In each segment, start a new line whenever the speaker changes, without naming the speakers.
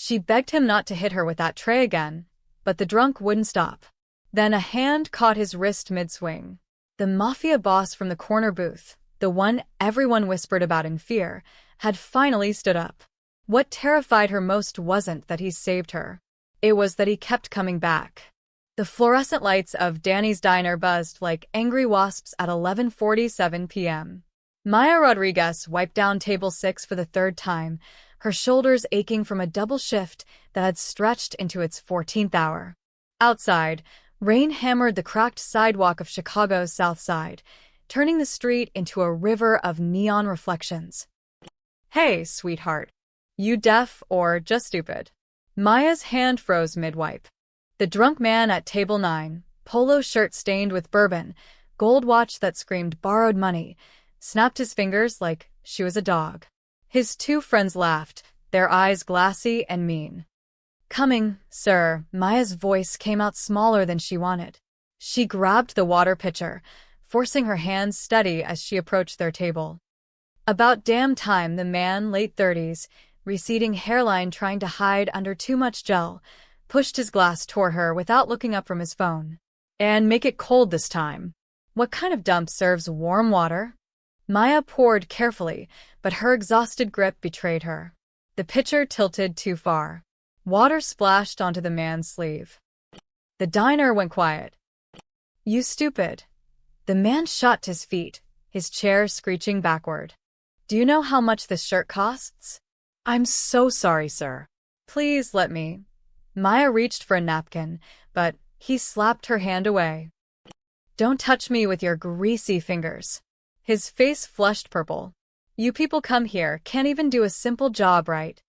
She begged him not to hit her with that tray again, but the drunk wouldn't stop. Then a hand caught his wrist mid-swing. The Mafia boss from the corner booth, the one everyone whispered about in fear, had finally stood up. What terrified her most wasn't that he saved her. It was that he kept coming back. The fluorescent lights of Danny's diner buzzed like angry wasps at 11:47 p.m. Maya Rodriguez wiped down table 6 for the third time, her shoulders aching from a double shift that had stretched into its 14th hour. Outside, rain hammered the cracked sidewalk of Chicago's South Side, turning the street into a river of neon reflections. "Hey, sweetheart. You deaf or just stupid?" Maya's hand froze mid-wipe. The drunk man at table 9, polo shirt stained with bourbon, gold watch that screamed borrowed money, snapped his fingers like she was a dog. His two friends laughed, their eyes glassy and mean. "Coming, sir." Maya's voice came out smaller than she wanted. She grabbed the water pitcher, forcing her hands steady as she approached their table. About damn time, the man, late 30s, receding hairline trying to hide under too much gel, pushed his glass toward her without looking up from his phone. "And make it cold this time." "What kind of dump serves warm water?" Maya poured carefully, but her exhausted grip betrayed her. The pitcher tilted too far. Water splashed onto the man's sleeve. The diner went quiet. "You stupid." The man shot to his feet, his chair screeching backward. "Do you know how much this shirt costs?" "I'm so sorry, sir." "Please let me." Maya reached for a napkin, but he slapped her hand away. "Don't touch me with your greasy fingers." His face flushed purple. "You people come here can't even do a simple job right."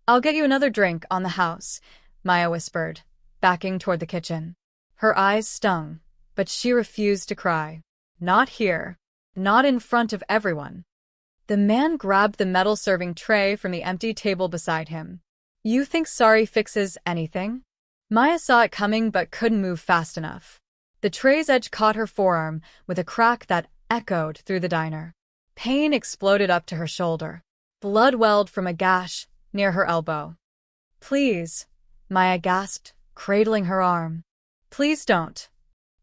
"I'll get you another drink on the house," Maya whispered, backing toward the kitchen. Her eyes stung, but she refused to cry. Not here. Not in front of everyone. The man grabbed the metal serving tray from the empty table beside him. "You think sorry fixes anything?" Maya saw it coming but couldn't move fast enough. The tray's edge caught her forearm with a crack that echoed through the diner. Pain exploded up to her shoulder. Blood welled from a gash near her elbow. "Please," Maya gasped, cradling her arm. "Please don't."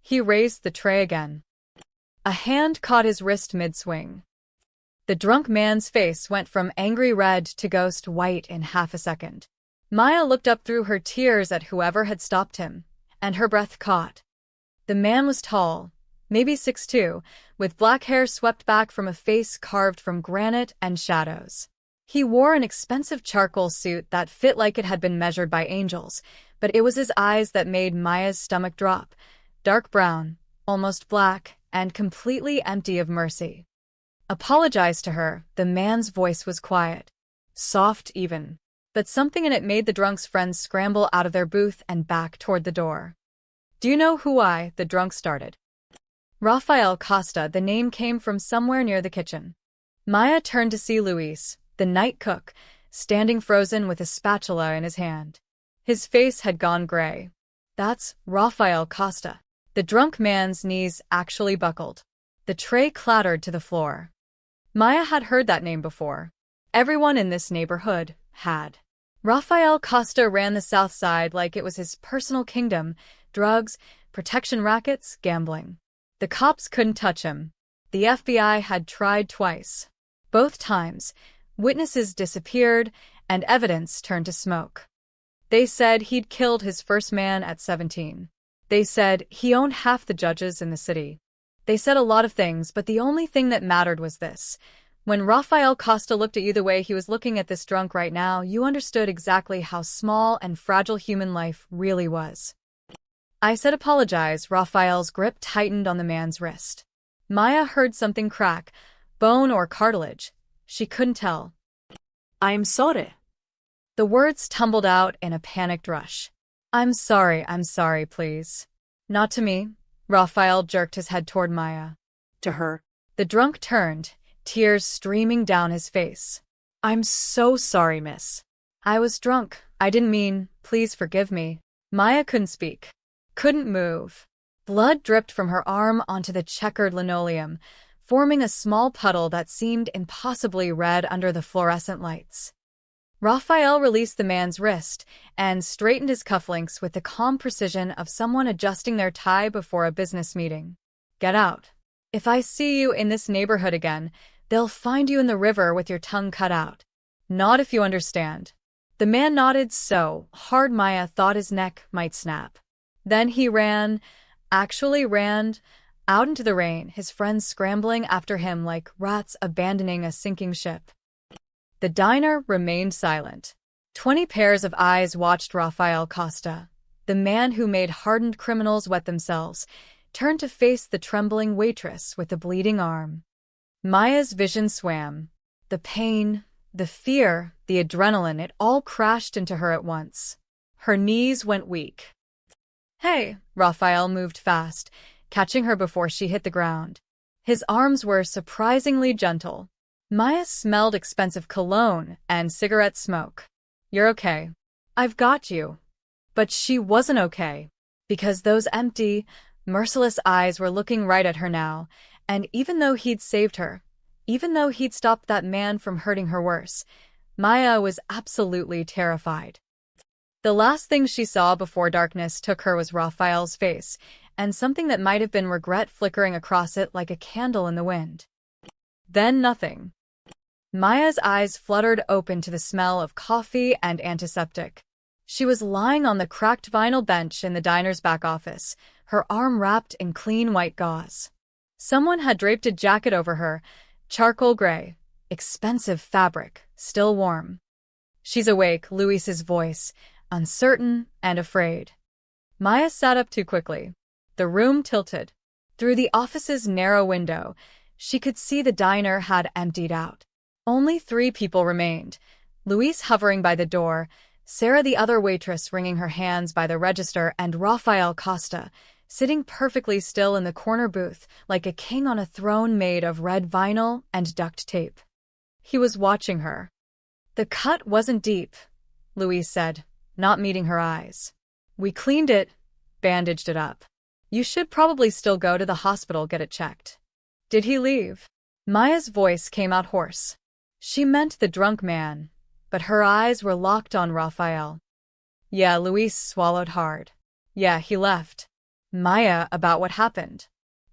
He raised the tray again. A hand caught his wrist mid-swing. The drunk man's face went from angry red to ghost white in half a second. Maya looked up through her tears at whoever had stopped him, and her breath caught. The man was tall, maybe 6'2", with black hair swept back from a face carved from granite and shadows. He wore an expensive charcoal suit that fit like it had been measured by angels, but it was his eyes that made Maya's stomach drop, dark brown, almost black, and completely empty of mercy. "Apologize to her." The man's voice was quiet, soft even, but something in it made the drunk's friends scramble out of their booth and back toward the door. "Do you know who the drunk started?" "Rafael Costa." The name came from somewhere near the kitchen. Maya turned to see Luis, the night cook, standing frozen with a spatula in his hand. His face had gone gray. "That's Rafael Costa." The drunk man's knees actually buckled. The tray clattered to the floor. Maya had heard that name before. Everyone in this neighborhood had. Rafael Costa ran the South Side like it was his personal kingdom: drugs, protection rackets, gambling. The cops couldn't touch him. The FBI had tried twice. Both times, witnesses disappeared and evidence turned to smoke. They said he'd killed his first man at 17. They said he owned half the judges in the city. They said a lot of things, but the only thing that mattered was this. When Rafael Costa looked at you the way he was looking at this drunk right now, you understood exactly how small and fragile human life really was. "I said apologize." Rafael's grip tightened on the man's wrist. Maya heard something crack, bone or cartilage. She couldn't tell.
"I'm sorry."
The words tumbled out in a panicked rush. I'm sorry, please." "Not to me." Rafael jerked his head toward Maya.
"To her."
The drunk turned, tears streaming down his face. "I'm so sorry, miss. I was drunk. I didn't mean. Please forgive me." Maya couldn't speak. Couldn't move. Blood dripped from her arm onto the checkered linoleum, forming a small puddle that seemed impossibly red under the fluorescent lights. Raphael released the man's wrist and straightened his cufflinks with the calm precision of someone adjusting their tie before a business meeting. Get out. If I see you in this neighborhood again, they'll find you in the river with your tongue cut out. Nod if you understand. The man nodded so hard Maya thought his neck might snap. Then he ran, out into the rain, his friends scrambling after him like rats abandoning a sinking ship. The diner remained silent. 20 pairs of eyes watched Rafael Costa, the man who made hardened criminals wet themselves, turn to face the trembling waitress with the bleeding arm. Maya's vision swam. The pain, the fear, the adrenaline, it all crashed into her at once. Her knees went weak. Hey, Raphael moved fast, catching her before she hit the ground. His arms were surprisingly gentle. Maya smelled expensive cologne and cigarette smoke. You're okay. I've got you. But she wasn't okay, because those empty, merciless eyes were looking right at her now, and even though he'd saved her, even though he'd stopped that man from hurting her worse, Maya was absolutely terrified. The last thing she saw before darkness took her was Raphael's face, and something that might have been regret flickering across it like a candle in the wind. Then nothing. Maya's eyes fluttered open to the smell of coffee and antiseptic. She was lying on the cracked vinyl bench in the diner's back office, her arm wrapped in clean white gauze. Someone had draped a jacket over her, charcoal gray, expensive fabric, still warm. She's awake, Luis's voice, uncertain and afraid. Maya sat up too quickly. The room tilted. Through the office's narrow window, she could see the diner had emptied out. Only 3 people remained, Luis hovering by the door, Sarah the other waitress wringing her hands by the register, and Rafael Costa, sitting perfectly still in the corner booth like a king on a throne made of red vinyl and duct tape. He was watching her. The cut wasn't deep, Luis said, not meeting her eyes. We cleaned it, bandaged it up. You should probably still go to the hospital, get it checked. Did he leave? Maya's voice came out hoarse. She meant the drunk man, but her eyes were locked on Raphael. Yeah, Luis swallowed hard. Yeah, he left. Maya, about what happened.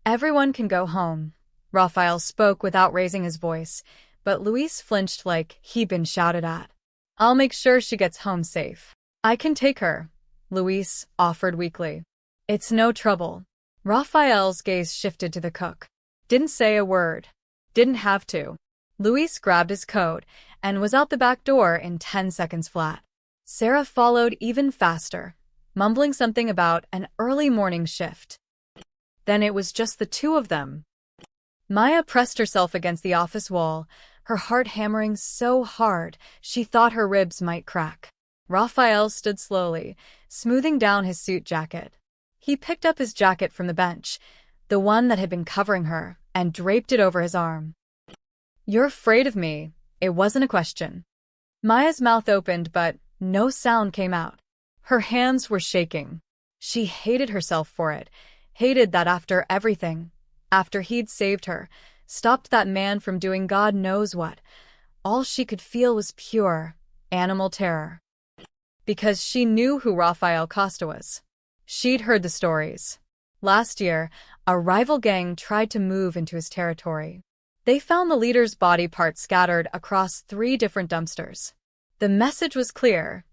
Everyone can go home. Raphael spoke without raising his voice, but Luis flinched like he'd been shouted at. I'll make sure she gets home safe. I can take her, Luis offered weakly. It's no trouble. Raphael's gaze shifted to the cook. Didn't say a word. Didn't have to. Luis grabbed his coat and was out the back door in 10 seconds flat. Sarah followed even faster, mumbling something about an early morning shift. Then it was just the 2 of them. Maya pressed herself against the office wall, her heart hammering so hard she thought her ribs might crack. Raphael stood slowly, smoothing down his suit jacket. He picked up his jacket from the bench, the one that had been covering her, and draped it over his arm. You're afraid of me. It wasn't a question. Maya's mouth opened, but no sound came out. Her hands were shaking. She hated herself for it, hated that after everything, after he'd saved her, stopped that man from doing God knows what, all she could feel was pure, animal terror. Because she knew who Rafael Costa was. She'd heard the stories. Last year, a rival gang tried to move into his territory. They found the leader's body parts scattered across 3 different dumpsters. The message was clear.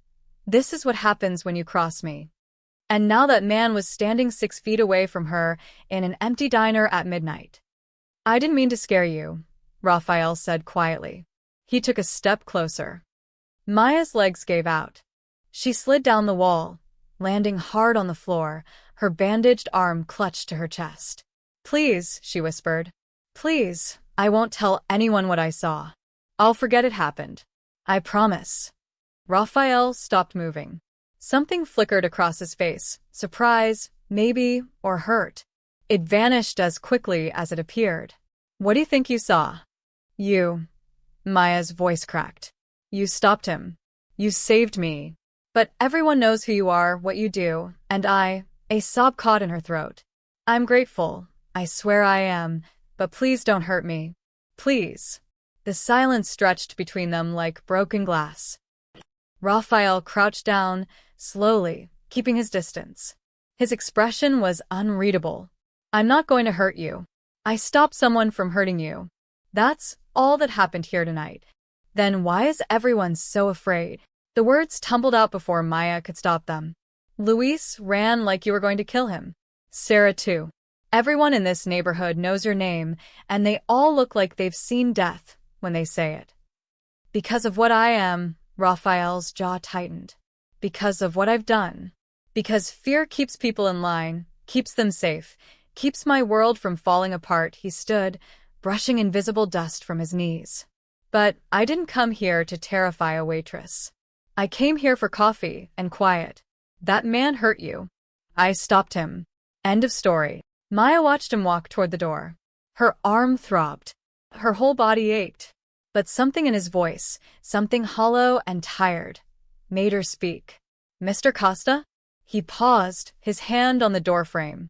This is what happens when you cross me. And now that man was standing 6 feet away from her in an empty diner at midnight. I didn't mean to scare you, Raphael said quietly. He took a step closer. Maya's legs gave out. She slid down the wall, landing hard on the floor, her bandaged arm clutched to her chest. Please, she whispered. Please, I won't tell anyone what I saw. I'll forget it happened. I promise. Raphael stopped moving. Something flickered across his face, surprise, maybe, or hurt. It vanished as quickly as it appeared. What do you think you saw? You. Maya's voice cracked. You stopped him. You saved me. But everyone knows who you are, what you do, and a sob caught in her throat. I'm grateful. I swear I am. But please don't hurt me. Please. The silence stretched between them like broken glass. Raphael crouched down, slowly, keeping his distance. His expression was unreadable. I'm not going to hurt you. I stopped someone from hurting you. That's all that happened here tonight. Then why is everyone so afraid? The words tumbled out before Maya could stop them. Luis ran like you were going to kill him. Sarah too. Everyone in this neighborhood knows your name, and they all look like they've seen death when they say it. Because of what I am, Raphael's jaw tightened. Because of what I've done. Because fear keeps people in line, keeps them safe, keeps my world from falling apart, he stood, brushing invisible dust from his knees. But I didn't come here to terrify a waitress. I came here for coffee and quiet. That man hurt you. I stopped him. End of story. Maya watched him walk toward the door. Her arm throbbed. Her whole body ached. But something in his voice, something hollow and tired, made her speak. Mr. Costa? He paused, his hand on the doorframe.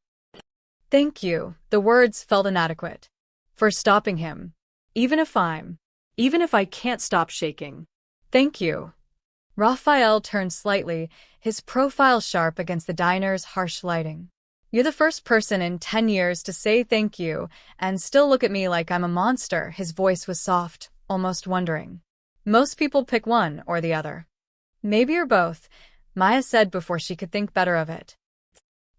Thank you, the words felt inadequate. For stopping him. Even if I can't stop shaking. Thank you. Raphael turned slightly, his profile sharp against the diner's harsh lighting. You're the first person in 10 years to say thank you and still look at me like I'm a monster. His voice was soft, almost wondering. Most people pick one or the other. Maybe you're both, Maya said before she could think better of it.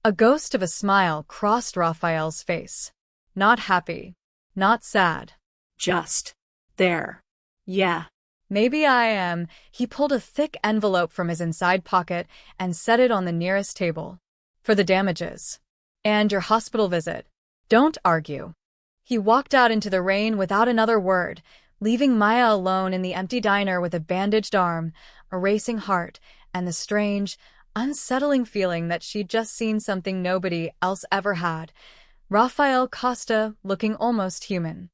A ghost of a smile crossed Raphael's face. Not happy. Not sad.
Just there. Yeah.
Maybe I am. He pulled a thick envelope from his inside pocket and set it on the nearest table. For the damages. And your hospital visit. Don't argue. He walked out into the rain without another word, leaving Maya alone in the empty diner with a bandaged arm, a racing heart, and the strange, unsettling feeling that she'd just seen something nobody else ever had. Raphael Costa looking almost human.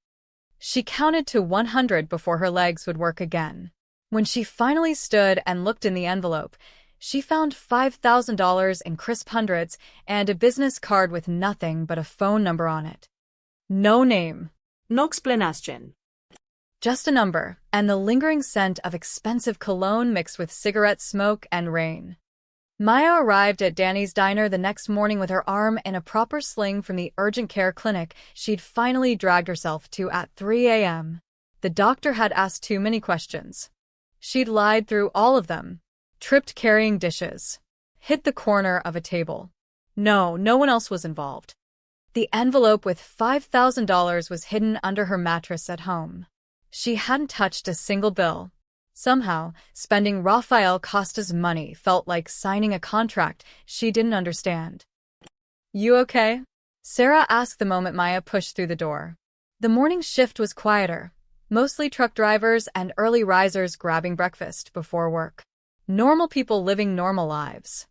She counted to 100 before her legs would work again. When she finally stood and looked in the envelope, she found $5,000 in crisp hundreds and a business card with nothing but a phone number on it. No name.
No explanation.
Just a number, and the lingering scent of expensive cologne mixed with cigarette smoke and rain. Maya arrived at Danny's diner the next morning with her arm in a proper sling from the urgent care clinic she'd finally dragged herself to at 3 a.m. The doctor had asked too many questions. She'd lied through all of them. Tripped carrying dishes. Hit the corner of a table. No one else was involved. The envelope with $5,000 was hidden under her mattress at home. She hadn't touched a single bill. Somehow, spending Raphael Costa's money felt like signing a contract she didn't understand. You okay? Sarah asked the moment Maya pushed through the door. The morning shift was quieter, mostly truck drivers and early risers grabbing breakfast before work. Normal people living normal lives.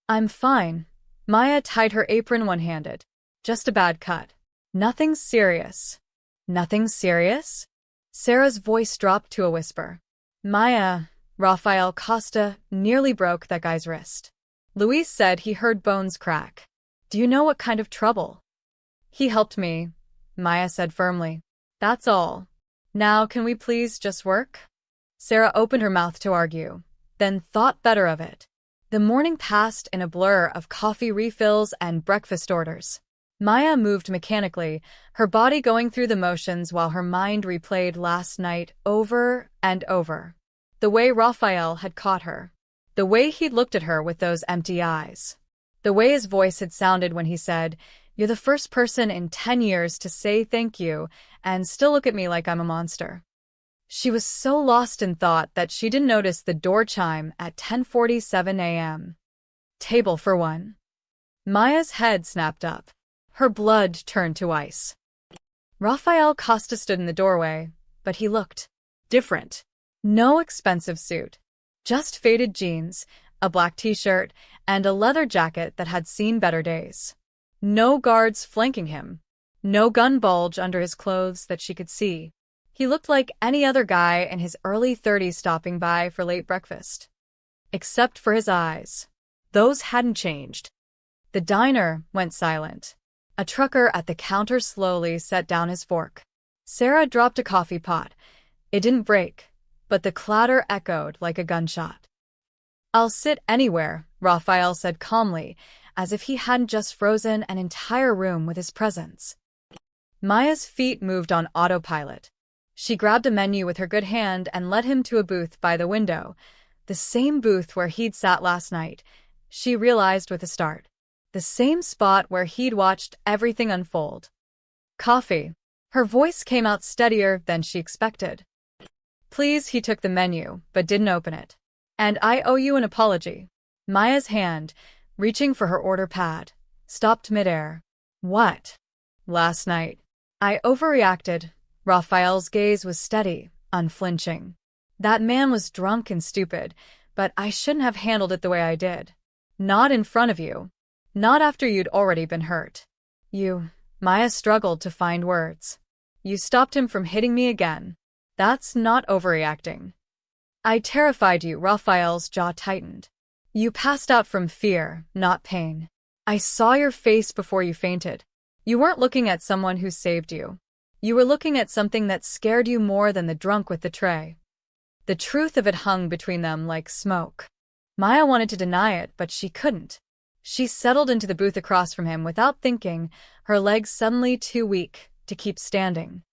I'm fine. Maya tied her apron one-handed. Just a bad cut. Nothing serious. Nothing serious? Sarah's voice dropped to a whisper. Maya, Raphael Costa nearly broke that guy's wrist. Luis said he heard bones crack. Do you know what kind of trouble? He helped me, Maya said firmly. That's all. Now can we please just work? Sarah opened her mouth to argue, then thought better of it. The morning passed in a blur of coffee refills and breakfast orders. Maya moved mechanically, her body going through the motions while her mind replayed last night over and over. The way Raphael had caught her. The way he'd looked at her with those empty eyes. The way his voice had sounded when he said, "You're the first person in 10 years to say thank you and still look at me like I'm a monster." She was so lost in thought that she didn't notice the door chime at 10:47 a.m. Table for one. Maya's head snapped up. Her blood turned to ice. Raphael Costa stood in the doorway, but he looked different. No expensive suit. Just faded jeans, a black t-shirt, and a leather jacket that had seen better days. No guards flanking him. No gun bulge under his clothes that she could see. He looked like any other guy in his early 30s stopping by for late breakfast. Except for his eyes. Those hadn't changed. The diner went silent. A trucker at the counter slowly set down his fork. Sarah dropped a coffee pot. It didn't break, but the clatter echoed like a gunshot. I'll sit anywhere, Raphael said calmly, as if he hadn't just frozen an entire room with his presence. Maya's feet moved on autopilot. She grabbed a menu with her good hand and led him to a booth by the window, the same booth where he'd sat last night, she realized with a start. The same spot where he'd watched everything unfold. Coffee. Her voice came out steadier than she expected. Please, he took the menu, but didn't open it. And I owe you an apology. Maya's hand, reaching for her order pad, stopped midair. What? Last night. I overreacted. Raphael's gaze was steady, unflinching. That man was drunk and stupid, but I shouldn't have handled it the way I did. Not in front of you. Not after you'd already been hurt. Maya struggled to find words. You stopped him from hitting me again. That's not overreacting. I terrified you, Raphael's jaw tightened. You passed out from fear, not pain. I saw your face before you fainted. You weren't looking at someone who saved you. You were looking at something that scared you more than the drunk with the tray. The truth of it hung between them like smoke. Maya wanted to deny it, but she couldn't. She settled into the booth across from him without thinking, her legs suddenly too weak to keep standing.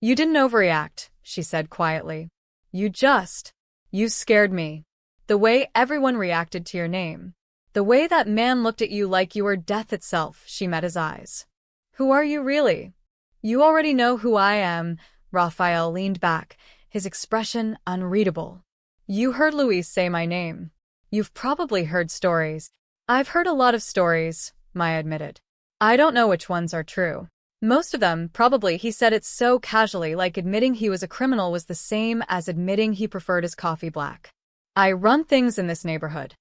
You didn't overreact, she said quietly. You scared me. The way everyone reacted to your name. The way that man looked at you like you were death itself, she met his eyes. Who are you really? You already know who I am, Raphael leaned back, his expression unreadable. You heard Luis say my name. You've probably heard stories. I've heard a lot of stories, Maya admitted. I don't know which ones are true. Most of them, probably, he said it so casually, like admitting he was a criminal was the same as admitting he preferred his coffee black. I run things in this neighborhood.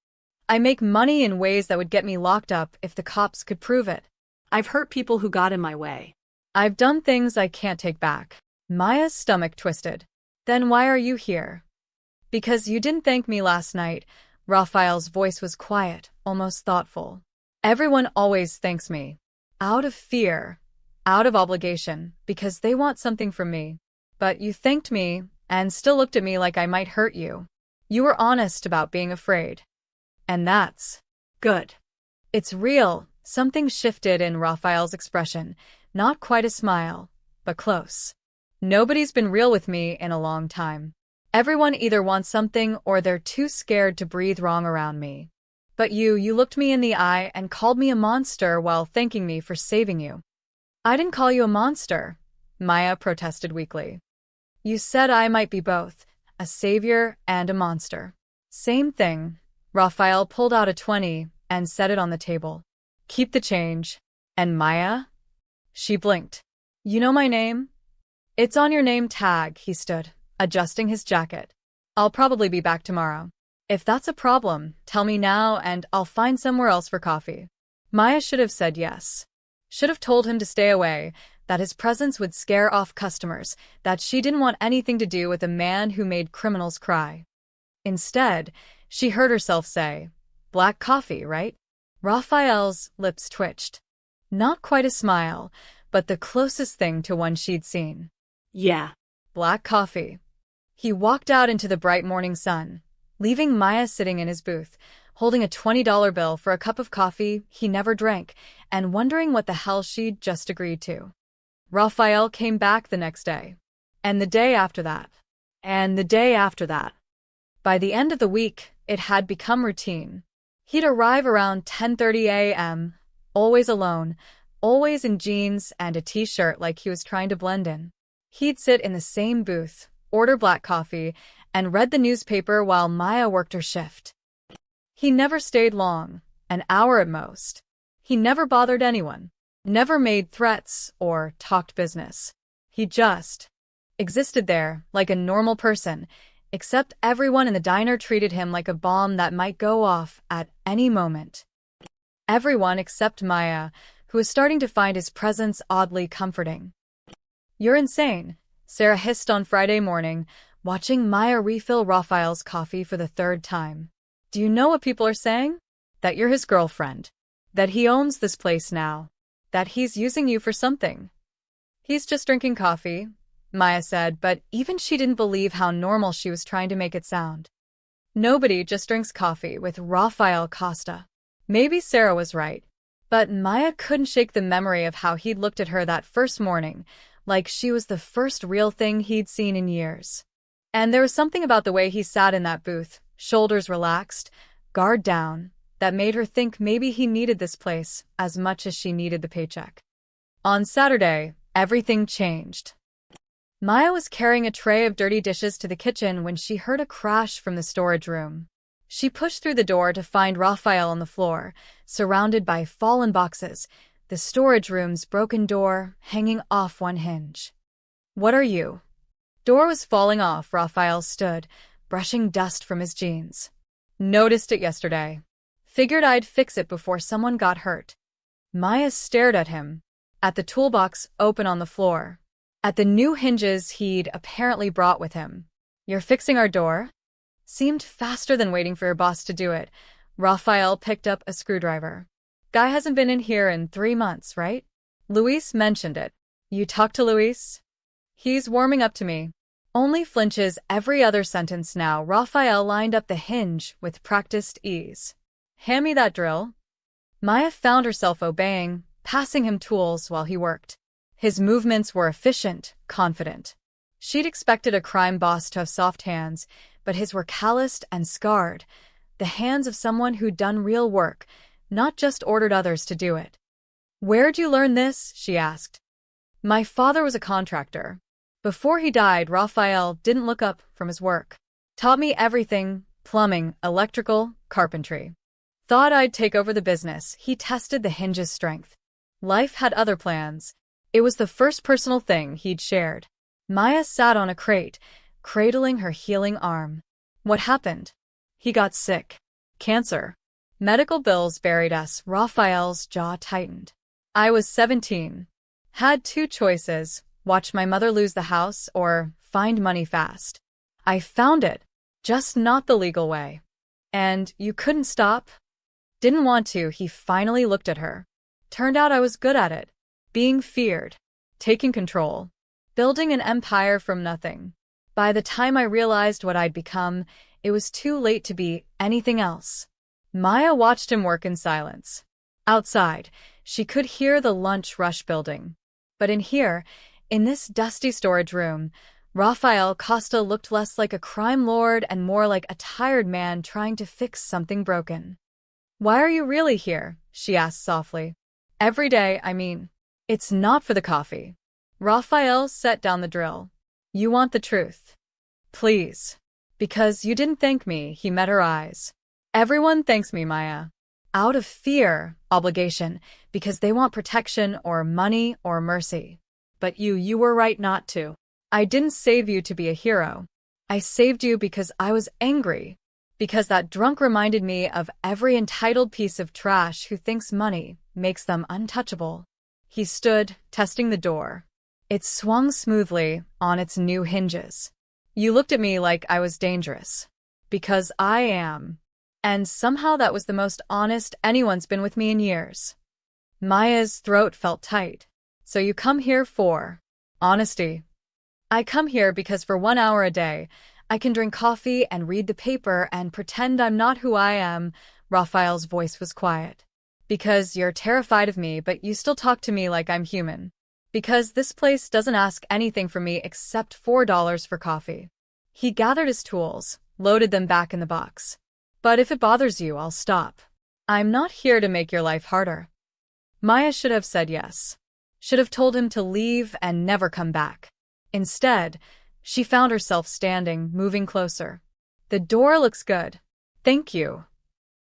I make money in ways that would get me locked up if the cops could prove it.
I've hurt people who got in my way.
I've done things I can't take back. Maya's stomach twisted. Then why are you here? Because you didn't thank me last night. Raphael's voice was quiet, almost thoughtful. Everyone always thanks me. Out of fear. Out of obligation, because they want something from me. But you thanked me, and still looked at me like I might hurt you. You were honest about being afraid. And that's
good.
It's real. Something shifted in Raphael's expression, not quite a smile, but close. Nobody's been real with me in a long time. Everyone either wants something or they're too scared to breathe wrong around me. But you looked me in the eye and called me a monster while thanking me for saving you. I didn't call you a monster, Maya protested weakly. You said I might be both, a savior and a monster. Same thing. Raphael pulled out a 20 and set it on the table. Keep the change. And Maya? She blinked. You know my name? It's on your name tag, he stood, adjusting his jacket. I'll probably be back tomorrow. If that's a problem, tell me now and I'll find somewhere else for coffee. Maya should have said yes. Should have told him to stay away, that his presence would scare off customers, that she didn't want anything to do with a man who made criminals cry. Instead, she heard herself say, black coffee, right? Raphael's lips twitched. Not quite a smile, but the closest thing to one she'd seen.
Yeah.
Black coffee. He walked out into the bright morning sun, leaving Maya sitting in his booth, holding a $20 bill for a cup of coffee he never drank, and wondering what the hell she'd just agreed to. Raphael came back the next day. And the day after that. And the day after that. By the end of the week, it had become routine. He'd arrive around 10:30 a.m., always alone, always in jeans and a t-shirt like he was trying to blend in. He'd sit in the same booth, order black coffee, and read the newspaper while Maya worked her shift. He never stayed long, an hour at most. He never bothered anyone, never made threats or talked business. He just existed there like a normal person, except everyone in the diner treated him like a bomb that might go off at any moment. Everyone except Maya, who was starting to find his presence oddly comforting. You're insane, Sarah hissed on Friday morning, watching Maya refill Raphael's coffee for the third time. Do you know what people are saying? That you're his girlfriend. That he owns this place now. That he's using you for something. He's just drinking coffee, Maya said, but even she didn't believe how normal she was trying to make it sound. Nobody just drinks coffee with Rafael Costa. Maybe Sarah was right. But Maya couldn't shake the memory of how he'd looked at her that first morning, like she was the first real thing he'd seen in years. And there was something about the way he sat in that booth, shoulders relaxed, guard down, that made her think maybe he needed this place as much as she needed the paycheck. On Saturday, everything changed. Maya was carrying a tray of dirty dishes to the kitchen when she heard a crash from the storage room. She pushed through the door to find Raphael on the floor, surrounded by fallen boxes, the storage room's broken door hanging off one hinge. "What are you?" Door was falling off. Raphael stood, brushing dust from his jeans. "Noticed it yesterday. Figured I'd fix it before someone got hurt." Maya stared at him, at the toolbox open on the floor, at the new hinges he'd apparently brought with him. "You're fixing our door?" Seemed faster than waiting for your boss to do it. Raphael picked up a screwdriver. "Guy hasn't been in here in 3 months, right? Luis mentioned it. You talked to Luis?" "He's warming up to me." Only flinches every other sentence now. Raphael lined up the hinge with practiced ease. "Hand me that drill." Maya found herself obeying, passing him tools while he worked. His movements were efficient, confident. She'd expected a crime boss to have soft hands, but his were calloused and scarred, the hands of someone who'd done real work, not just ordered others to do it. "Where'd you learn this?" she asked. "My father was a contractor. Before he died, Raphael didn't look up from his work. Taught me everything: plumbing, electrical, carpentry. Thought I'd take over the business." He tested the hinge's strength. Life had other plans. It was the first personal thing he'd shared. Maya sat on a crate, cradling her healing arm. "What happened?" "He got sick. Cancer. Medical bills buried us." Raphael's jaw tightened. "I was 17. Had 2 choices, watch my mother lose the house or find money fast. I found it, just not the legal way." "And you couldn't stop?" "Didn't want to." He finally looked at her. "Turned out I was good at it. Being feared. Taking control. Building an empire from nothing. By the time I realized what I'd become, it was too late to be anything else." Maya watched him work in silence. Outside, she could hear the lunch rush building. But in here, in this dusty storage room, Rafael Costa looked less like a crime lord and more like a tired man trying to fix something broken. "Why are you really here?" she asked softly. "Every day, I mean." "It's not for the coffee." Rafael set down the drill. "You want the truth?" "Please." "Because you didn't thank me." He met her eyes. "Everyone thanks me, Maya. Out of fear, obligation, because they want protection or money or mercy. But you were right not to. I didn't save you to be a hero. I saved you because I was angry. Because that drunk reminded me of every entitled piece of trash who thinks money makes them untouchable." He stood, testing the door. It swung smoothly on its new hinges. "You looked at me like I was dangerous. Because I am. And somehow that was the most honest anyone's been with me in years." Maya's throat felt tight. "So you come here for honesty?" "I come here because for 1 hour a day, I can drink coffee and read the paper and pretend I'm not who I am." Raphael's voice was quiet. "Because you're terrified of me, but you still talk to me like I'm human. Because this place doesn't ask anything from me except $4 for coffee." He gathered his tools, loaded them back in the box. "But if it bothers you, I'll stop. I'm not here to make your life harder." Maya should have said yes. Should have told him to leave and never come back. Instead, she found herself standing, moving closer. "The door looks good. Thank you."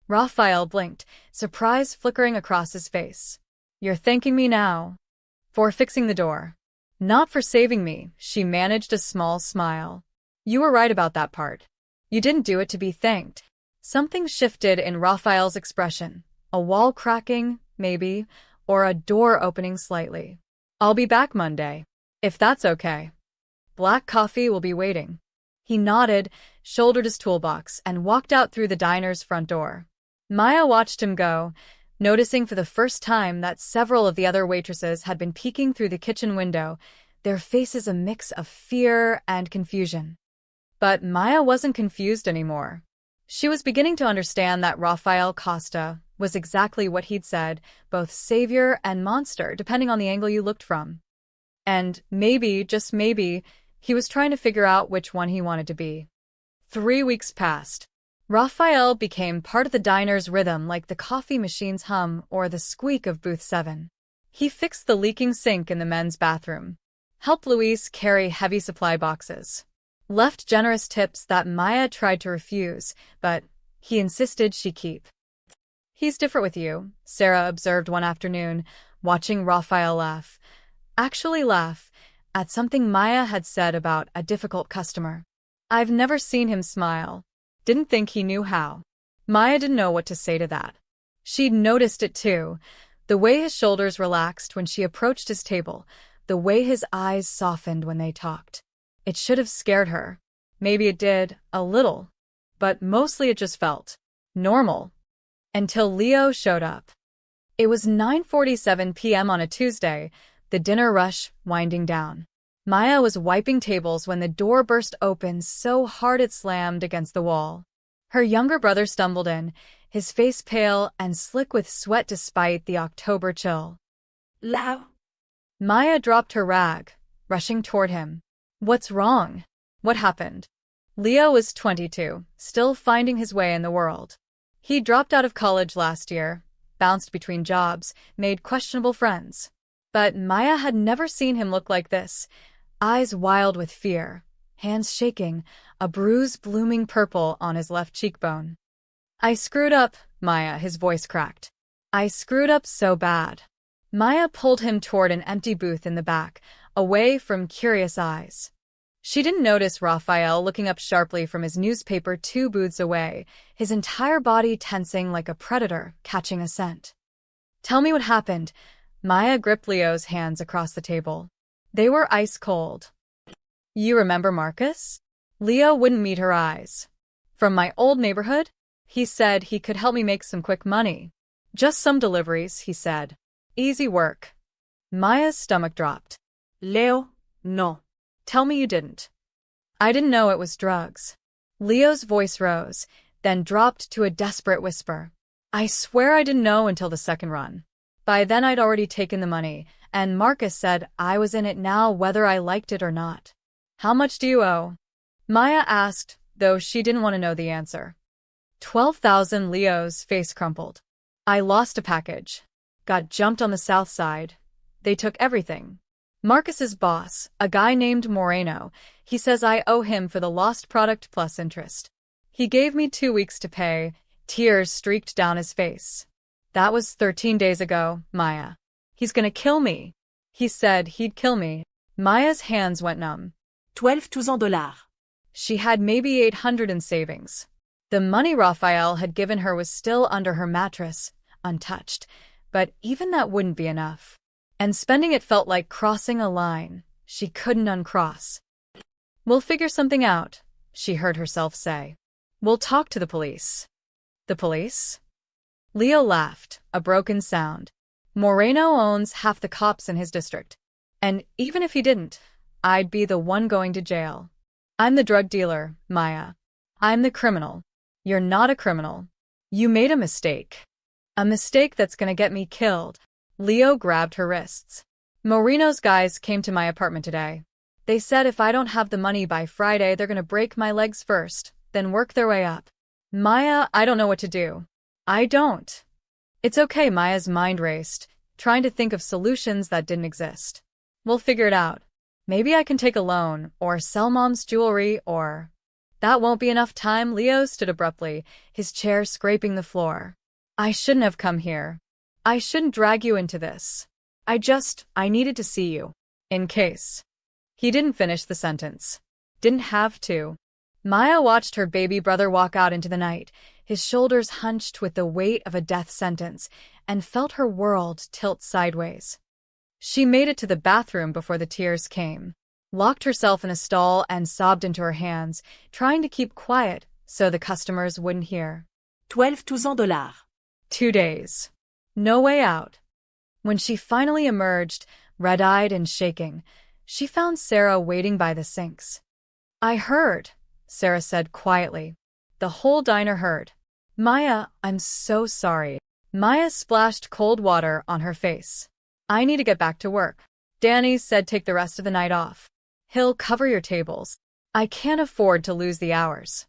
Raphael blinked, surprise flickering across his face. "You're thanking me now?" "For fixing the door. Not for saving me." She managed a small smile. "You were right about that part. You didn't do it to be thanked." Something shifted in Raphael's expression. A wall cracking, maybe, or a door opening slightly. "I'll be back Monday. If that's okay. Black coffee will be waiting." He nodded, shouldered his toolbox, and walked out through the diner's front door. Maya watched him go, noticing for the first time that several of the other waitresses had been peeking through the kitchen window, their faces a mix of fear and confusion. But Maya wasn't confused anymore. She was beginning to understand that Rafael Costa was exactly what he'd said, both savior and monster, depending on the angle you looked from. And maybe, just maybe, he was trying to figure out which one he wanted to be. 3 weeks passed. Rafael became part of the diner's rhythm, like the coffee machine's hum or the squeak of booth 7. He fixed the leaking sink in the men's bathroom, helped Luis carry heavy supply boxes, left generous tips that Maya tried to refuse, but he insisted she keep. "He's different with you," Sarah observed one afternoon, watching Rafael laugh. Actually laugh at something Maya had said about a difficult customer. "I've never seen him smile. Didn't think he knew how." Maya didn't know what to say to that. She'd noticed it too, the way his shoulders relaxed when she approached his table, the way his eyes softened when they talked. It should have scared her. Maybe it did, a little. But mostly it just felt normal. Until Leo showed up. It was 9:47 p.m. on a Tuesday, the dinner rush winding down. Maya was wiping tables when the door burst open so hard it slammed against the wall. Her younger brother stumbled in, his face pale and slick with sweat despite the October chill.
Lao.
Maya dropped her rag, rushing toward him. "What's wrong? What happened?" Leo was 22, still finding his way in the world. He dropped out of college last year, bounced between jobs, made questionable friends. But Maya had never seen him look like this. Eyes wild with fear, hands shaking, a bruise blooming purple on his left cheekbone. "I screwed up, Maya," his voice cracked. "I screwed up so bad." Maya pulled him toward an empty booth in the back, away from curious eyes. She didn't notice Rafael looking up sharply from his newspaper 2 booths away, his entire body tensing like a predator catching a scent. "Tell me what happened." Maya gripped Leo's hands across the table. They were ice cold. "You remember Marcus?" Leo wouldn't meet her eyes. "From my old neighborhood?" He said he could help me make some quick money. "Just some deliveries," he said. "Easy work." Maya's stomach dropped.
Leo, no.
"Tell me you didn't." "I didn't know it was drugs." Leo's voice rose, then dropped to a desperate whisper. "I swear I didn't know until the second run. By then I'd already taken the money, and Marcus said I was in it now whether I liked it or not." "How much do you owe?" Maya asked, though she didn't want to know the answer. 12,000. Leo's face crumpled. "I lost a package. Got jumped on the south side. They took everything. Marcus's boss, a guy named Moreno, he says I owe him for the lost product plus interest. He gave me 2 weeks to pay." Tears streaked down his face. "That was 13 days ago, Maya. He's gonna kill me." "He said he'd kill me." Maya's hands went numb.
12,000 dollars.
She had maybe 800 in savings. The money Rafael had given her was still under her mattress, untouched, but even that wouldn't be enough. And spending it felt like crossing a line she couldn't uncross. "We'll figure something out," she heard herself say. "We'll talk to the police." "The police?" Leo laughed, a broken sound. "Moreno owns half the cops in his district. And even if he didn't, I'd be the one going to jail. I'm the drug dealer, Maya. I'm the criminal. You're not a criminal. You made a mistake. A mistake that's gonna get me killed." Leo grabbed her wrists. "Moreno's guys came to my apartment today. They said if I don't have the money by Friday, they're gonna break my legs first, then work their way up." "Maya, I don't know what to do." "I don't." "It's okay." Maya's mind raced, trying to think of solutions that didn't exist. "We'll figure it out. Maybe I can take a loan, or sell Mom's jewelry, or—" "That won't be enough time." Leo stood abruptly, his chair scraping the floor. "I shouldn't have come here. I shouldn't drag you into this. I needed to see you. In case." He didn't finish the sentence. Didn't have to. Maya watched her baby brother walk out into the night, his shoulders hunched with the weight of a death sentence, and felt her world tilt sideways. She made it to the bathroom before the tears came, locked herself in a stall and sobbed into her hands, trying to keep quiet so the customers wouldn't hear.
12,000 dollars.
2 days. No way out. When she finally emerged, red-eyed and shaking, she found Sarah waiting by the sinks. "I heard," Sarah said quietly. The whole diner heard. Maya, I'm so sorry. Maya splashed cold water on her face. I need to get back to work. Danny said take the rest of the night off. He'll cover your tables. I can't afford to lose the hours.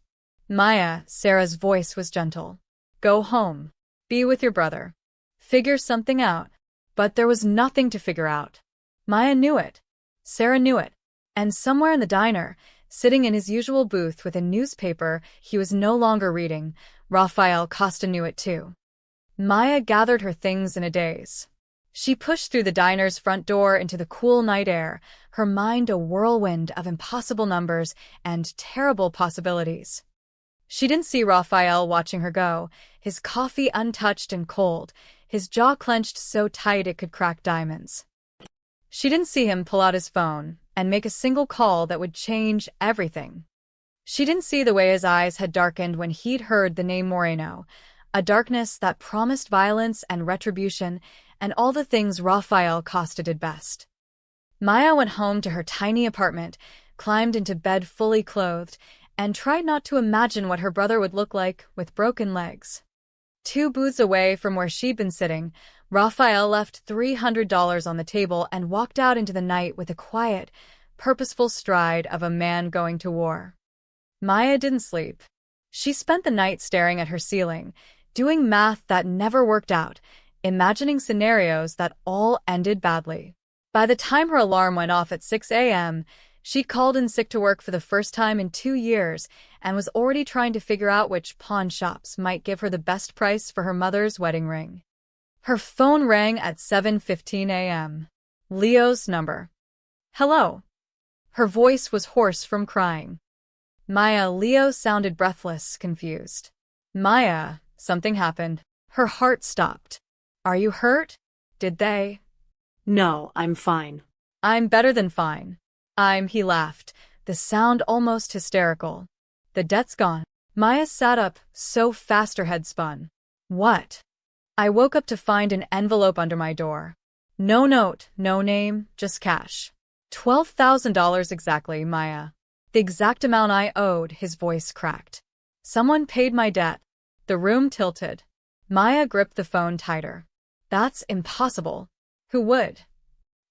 Maya, Sarah's voice was gentle. Go home. Be with your brother. Figure something out. But there was nothing to figure out. Maya knew it. Sarah knew it. And somewhere in the diner, sitting in his usual booth with a newspaper he was no longer reading, Rafael Costa knew it too. Maya gathered her things in a daze. She pushed through the diner's front door into the cool night air, her mind a whirlwind of impossible numbers and terrible possibilities. She didn't see Rafael watching her go, his coffee untouched and cold, his jaw clenched so tight it could crack diamonds. She didn't see him pull out his phone and make a single call that would change everything. She didn't see the way his eyes had darkened when he'd heard the name Moreno, a darkness that promised violence and retribution and all the things Rafael Costa did best. Maya went home to her tiny apartment, climbed into bed fully clothed, and tried not to imagine what her brother would look like with broken legs. 2 booths away from where she'd been sitting, Rafael left $300 on the table and walked out into the night with the quiet, purposeful stride of a man going to war. Maya didn't sleep. She spent the night staring at her ceiling, doing math that never worked out, imagining scenarios that all ended badly. By the time her alarm went off at 6 a.m., she'd called in sick to work for the first time in 2 years and was already trying to figure out which pawn shops might give her the best price for her mother's wedding ring. Her phone rang at 7:15 a.m. Leo's number. Hello. Her voice was hoarse from crying. Maya, Leo sounded breathless, confused. Maya, something happened. Her heart stopped. Are you hurt? Did they?
No, I'm fine.
I'm better than fine. He laughed, the sound almost hysterical. The debt's gone. Maya sat up, so fast her head spun. What? I woke up to find an envelope under my door. No note, no name, just cash. $12,000 exactly, Maya. The exact amount I owed, his voice cracked. Someone paid my debt. The room tilted. Maya gripped the phone tighter. That's impossible. Who would?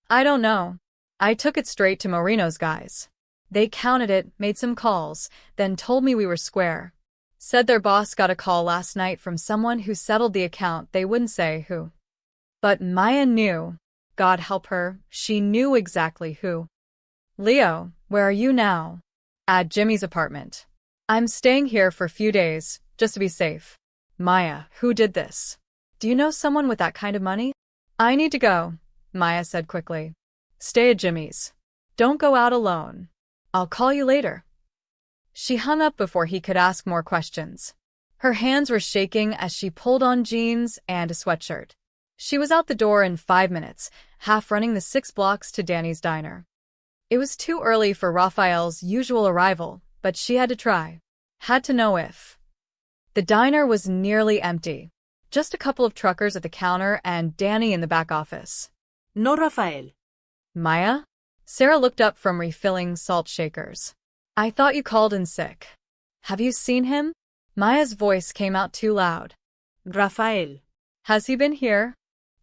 I don't know. I took it straight to Moreno's guys. They counted it, made some calls, then told me we were square. Said their boss got a call last night from someone who settled the account, they wouldn't say who. But Maya knew. God help her, she knew exactly who. Leo, where are you now? At Jimmy's apartment. I'm staying here for a few days, just to be safe. Maya, who did this? Do you know someone with that kind of money? I need to go, Maya said quickly. Stay at Jimmy's. Don't go out alone. I'll call you later. She hung up before he could ask more questions. Her hands were shaking as she pulled on jeans and a sweatshirt. She was out the door in 5 minutes, half running the 6 blocks to Danny's diner. It was too early for Rafael's usual arrival, but she had to try. Had to know if. The diner was nearly empty. Just a couple of truckers at the counter and Danny in the back office.
No, Rafael.
Maya? Sarah looked up from refilling salt shakers. I thought you called in sick. Have you seen him? Maya's voice came out too loud.
Rafael.
Has he been here?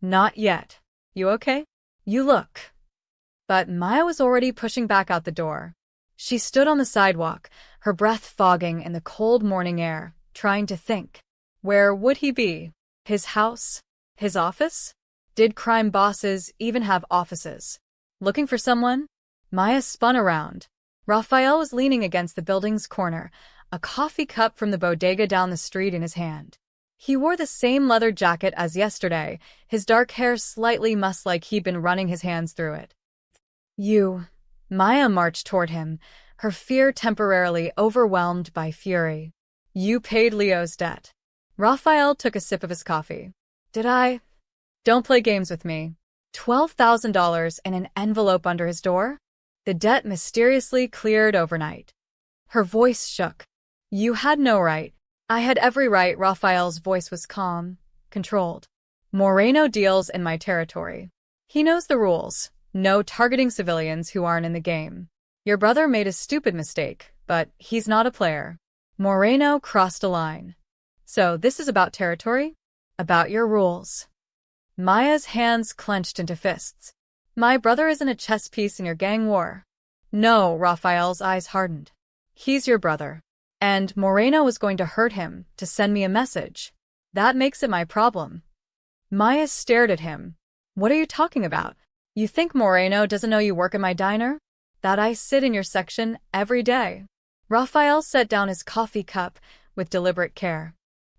Not yet. You okay? You look. But Maya was already pushing back out the door. She stood on the sidewalk, her breath fogging in the cold morning air, trying to think. Where would he be? His house? His office? Did crime bosses even have offices? Looking for someone? Maya spun around. Rafael was leaning against the building's corner, a coffee cup from the bodega down the street in his hand. He wore the same leather jacket as yesterday, his dark hair slightly mussed like he'd been running his hands through it. You. Maya marched toward him, her fear temporarily overwhelmed by fury. You paid Leo's debt. Rafael took a sip of his coffee. Did I? Don't play games with me. $12,000 in an envelope under his door? The debt mysteriously cleared overnight. Her voice shook. You had no right. I had every right. Rafael's voice was calm, controlled. Moreno deals in my territory. He knows the rules. No targeting civilians who aren't in the game. Your brother made a stupid mistake, but he's not a player. Moreno crossed a line. So this is about territory? About your rules. Maya's hands clenched into fists. My brother isn't a chess piece in your gang war. No, Raphael's eyes hardened. He's your brother. And Moreno was going to hurt him to send me a message. That makes it my problem. Maya stared at him. What are you talking about? You think Moreno doesn't know you work at my diner? That I sit in your section every day. Raphael set down his coffee cup with deliberate care.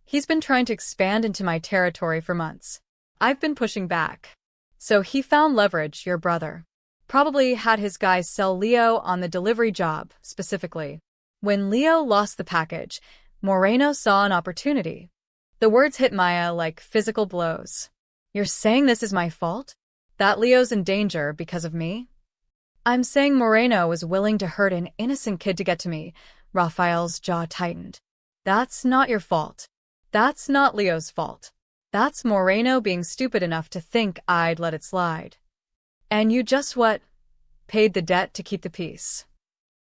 He's been trying to expand into my territory for months. I've been pushing back. So he found leverage, your brother. Probably had his guys sell Leo on the delivery job, specifically. When Leo lost the package, Moreno saw an opportunity. The words hit Maya like physical blows. You're saying this is my fault? That Leo's in danger because of me? I'm saying Moreno was willing to hurt an innocent kid to get to me. Raphael's jaw tightened. That's not your fault. That's not Leo's fault. That's Moreno being stupid enough to think I'd let it slide. And you just what? Paid the debt to keep the peace.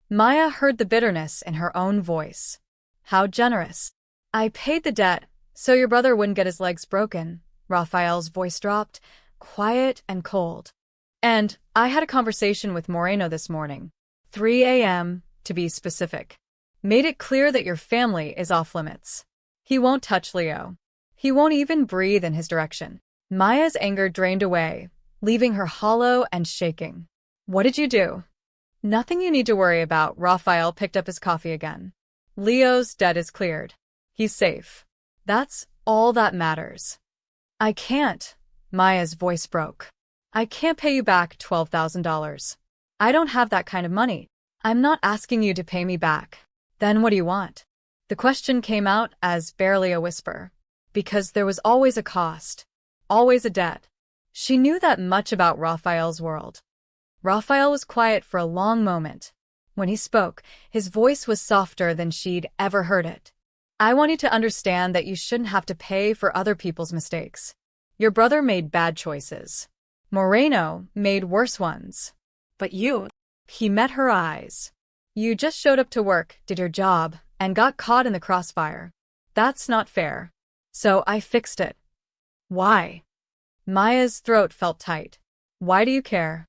Maya heard the bitterness in her own voice. How generous. I paid the debt so your brother wouldn't get his legs broken. Raphael's voice dropped, quiet and cold. And I had a conversation with Moreno this morning. 3 a.m., to be specific. Made it clear that your family is off limits. He won't touch Leo. He won't even breathe in his direction. Maya's anger drained away, leaving her hollow and shaking. What did you do? Nothing you need to worry about. Raphael picked up his coffee again. Leo's debt is cleared. He's safe. That's all that matters. I can't. Maya's voice broke. I can't pay you back $12,000. I don't have that kind of money. I'm not asking you to pay me back. Then what do you want? The question came out as barely a whisper. Because there was always a cost. Always a debt. She knew that much about Raphael's world. Raphael was quiet for a long moment. When he spoke, his voice was softer than she'd ever heard it. I want you to understand that you shouldn't have to pay for other people's mistakes. Your brother made bad choices. Moreno made worse ones.
But you...
He met her eyes. You just showed up to work, did your job, and got caught in the crossfire. That's not fair. So I fixed it. Why? Maya's throat felt tight. Why do you care?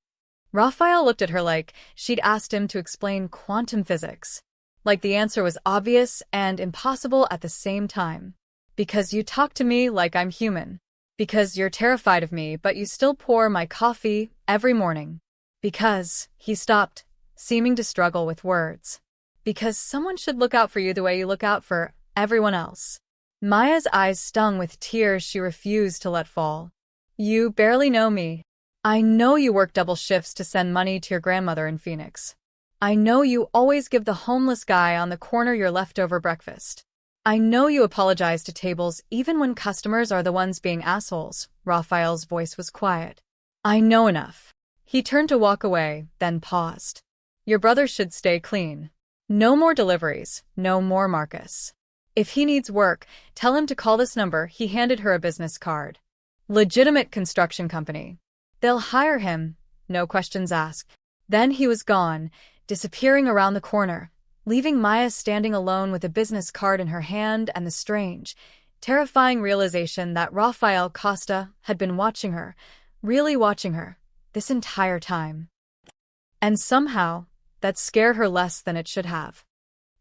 Raphael looked at her like she'd asked him to explain quantum physics. Like the answer was obvious and impossible at the same time. Because you talk to me like I'm human. Because you're terrified of me, but you still pour my coffee every morning. Because, he stopped, seeming to struggle with words. Because someone should look out for you the way you look out for everyone else. Maya's eyes stung with tears she refused to let fall. You barely know me. I know you work double shifts to send money to your grandmother in Phoenix. I know you always give the homeless guy on the corner your leftover breakfast. I know you apologize to tables even when customers are the ones being assholes. Raphael's voice was quiet. I know enough. He turned to walk away, then paused. Your brother should stay clean. No more deliveries, no more Marcus. If he needs work, tell him to call this number. He handed her a business card. Legitimate construction company. They'll hire him, no questions asked. Then he was gone, disappearing around the corner, leaving Maya standing alone with a business card in her hand and the strange, terrifying realization that Rafael Costa had been watching her, really watching her, this entire time. And somehow, that scared her less than it should have.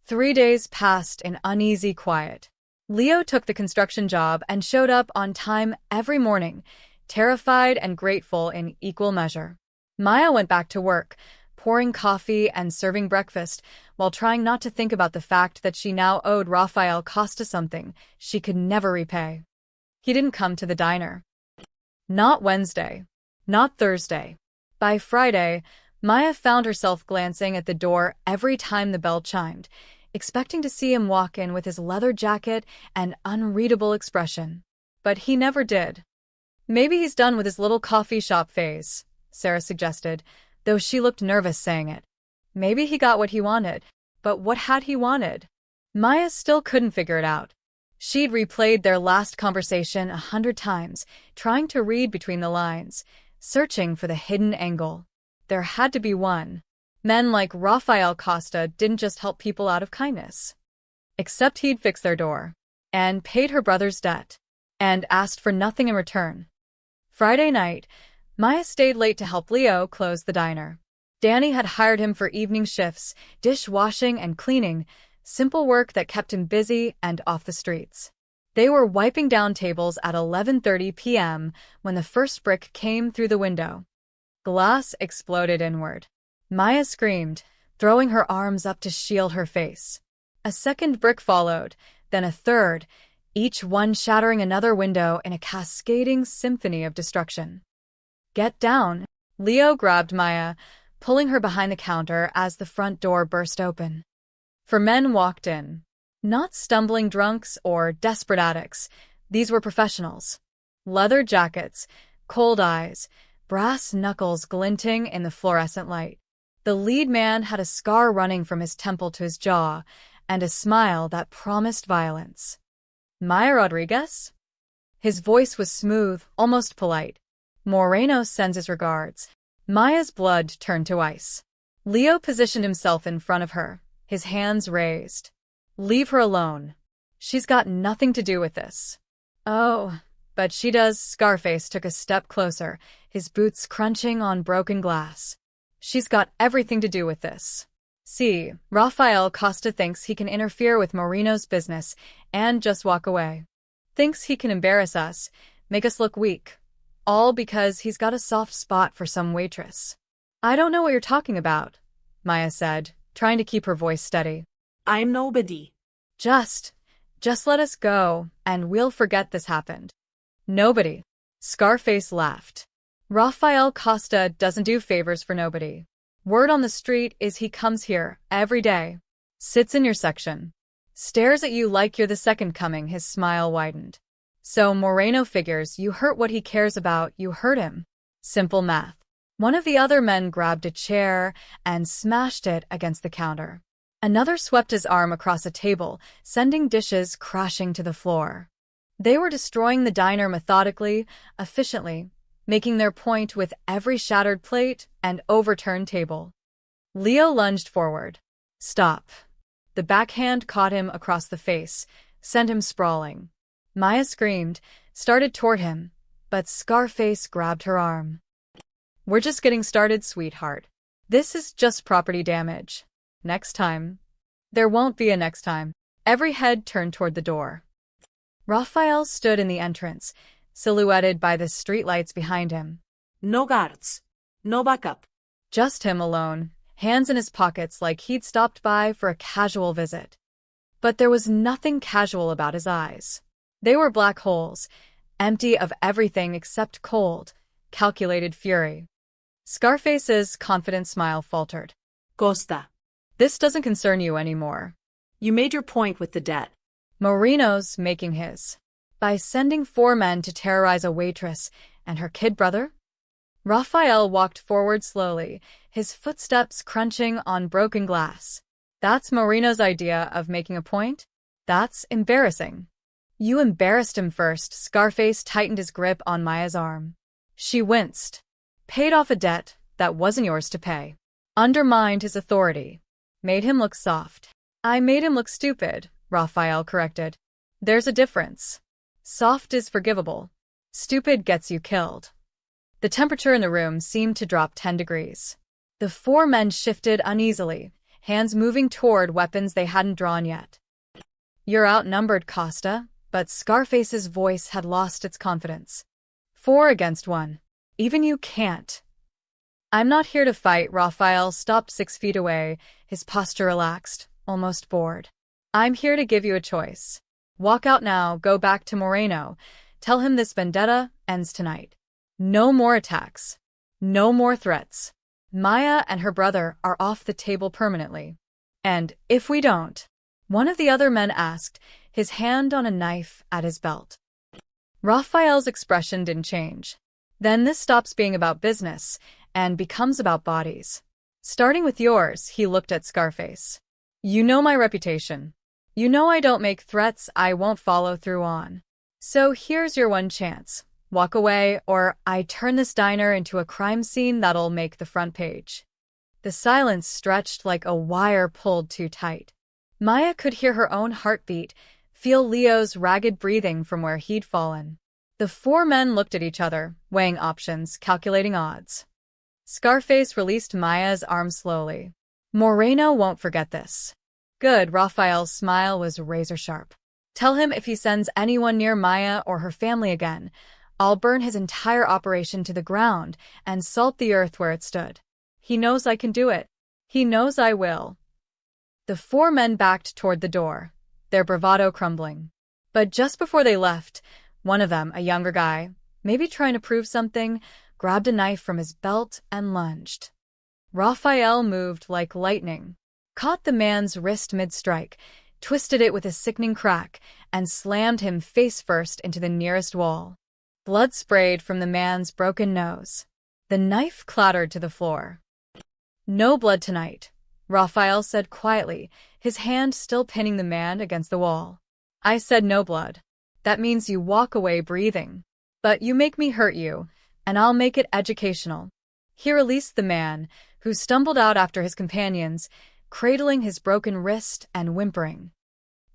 3 days passed in uneasy quiet. Leo took the construction job and showed up on time every morning, terrified and grateful in equal measure. Maya went back to work, pouring coffee and serving breakfast, while trying not to think about the fact that she now owed Rafael Costa something she could never repay. He didn't come to the diner. Not Wednesday. Not Thursday. By Friday, Maya found herself glancing at the door every time the bell chimed, expecting to see him walk in with his leather jacket and unreadable expression. But he never did. Maybe he's done with his little coffee shop phase, Sarah suggested, though she looked nervous saying it. Maybe he got what he wanted. But what had he wanted? Maya still couldn't figure it out. She'd replayed their last conversation 100 times, trying to read between the lines, searching for the hidden angle. There had to be one. Men like Rafael Costa didn't just help people out of kindness. except he'd fix their door, and paid her brother's debt, and asked for nothing in return. Friday night, Maya stayed late to help Leo close the diner. Danny had hired him for evening shifts, dishwashing and cleaning, simple work that kept him busy and off the streets. They were wiping down tables at 11:30 p.m. when the first brick came through the window. Glass exploded inward. Maya screamed, throwing her arms up to shield her face. A second brick followed, then a third, each one shattering another window in a cascading symphony of destruction. "Get down!" Leo grabbed Maya, pulling her behind the counter as the front door burst open. 4 men walked in. Not stumbling drunks or desperate addicts. These were professionals. Leather jackets, cold eyes, brass knuckles glinting in the fluorescent light. The lead man had a scar running from his temple to his jaw, and a smile that promised violence. "Maya Rodriguez?" His voice was smooth, almost polite. "Moreno sends his regards." Maya's blood turned to ice. Leo positioned himself in front of her, his hands raised. "Leave her alone. She's got nothing to do with this." "Oh, but she does." Scarface took a step closer, his boots crunching on broken glass. "She's got everything to do with this. See, Rafael Costa thinks he can interfere with Moreno's business and just walk away. Thinks he can embarrass us, make us look weak. All because he's got a soft spot for some waitress." "I don't know what you're talking about," Maya said, trying to keep her voice steady.
I'm nobody.
Just let us go, and we'll forget this happened." "Nobody." Scarface laughed. "Rafael Costa doesn't do favors for nobody. Word on the street is he comes here every day, sits in your section, stares at you like you're the second coming." His smile widened. "So Moreno figures you hurt what he cares about, you hurt him. Simple math." One of the other men grabbed a chair and smashed it against the counter. Another swept his arm across a table, sending dishes crashing to the floor. They were destroying the diner methodically, efficiently, making their point with every shattered plate and overturned table. Leo lunged forward. "Stop." The backhand caught him across the face, sent him sprawling. Maya screamed, started toward him, but Scarface grabbed her arm. "We're just getting started, sweetheart. This is just property damage. Next time." "There won't be a next time." Every head turned toward the door. Rafael stood in the entrance, silhouetted by the streetlights behind him.
No guards. No backup.
Just him alone, hands in his pockets like he'd stopped by for a casual visit. But there was nothing casual about his eyes. They were black holes, empty of everything except cold, calculated fury. Scarface's confident smile faltered.
Costa.
"This doesn't concern you anymore."
You made your point with the debt.
Moreno's making his. By sending 4 men to terrorize a waitress and her kid brother? Rafael walked forward slowly, his footsteps crunching on broken glass. "That's Moreno's idea of making a point? That's embarrassing." "You embarrassed him first." Scarface tightened his grip on Maya's arm. She winced. "Paid off a debt that wasn't yours to pay. Undermined his authority. Made him look soft." "I made him look stupid," Rafael corrected. "There's a difference. Soft is forgivable. Stupid gets you killed." The temperature in the room seemed to drop 10 degrees. The 4 men shifted uneasily, hands moving toward weapons they hadn't drawn yet. "You're outnumbered, Costa," but Scarface's voice had lost its confidence. 4 against 1. Even you can't. "I'm not here to fight." Rafael stopped 6 feet away, his posture relaxed, almost bored. "I'm here to give you a choice. Walk out now, go back to Moreno, tell him this vendetta ends tonight. No more attacks. No more threats. Maya and her brother are off the table permanently. And if we don't," one of the other men asked, his hand on a knife at his belt. Rafael's expression didn't change. "Then this stops being about business and becomes about bodies. Starting with yours." He looked at Scarface. "You know my reputation. You know I don't make threats I won't follow through on. So here's your one chance. Walk away, or I turn this diner into a crime scene that'll make the front page." The silence stretched like a wire pulled too tight. Maya could hear her own heartbeat, feel Leo's ragged breathing from where he'd fallen. The four men looked at each other, weighing options, calculating odds. Scarface released Maya's arm slowly. Moreno won't forget this. Good, Raphael's smile was razor-sharp. Tell him if he sends anyone near Maya or her family again, I'll burn his entire operation to the ground and salt the earth where it stood. He knows I can do it. He knows I will. The four men backed toward the door, their bravado crumbling. But just before they left, one of them, a younger guy, maybe trying to prove something, grabbed a knife from his belt and lunged. Raphael moved like lightning, caught the man's wrist mid-strike, twisted it with a sickening crack, and slammed him face-first into the nearest wall. Blood sprayed from the man's broken nose. The knife clattered to the floor. No blood tonight, Raphael said quietly, his hand still pinning the man against the wall. I said no blood. That means you walk away breathing. But you make me hurt you, and I'll make it educational. He released the man, who stumbled out after his companions, cradling his broken wrist and whimpering.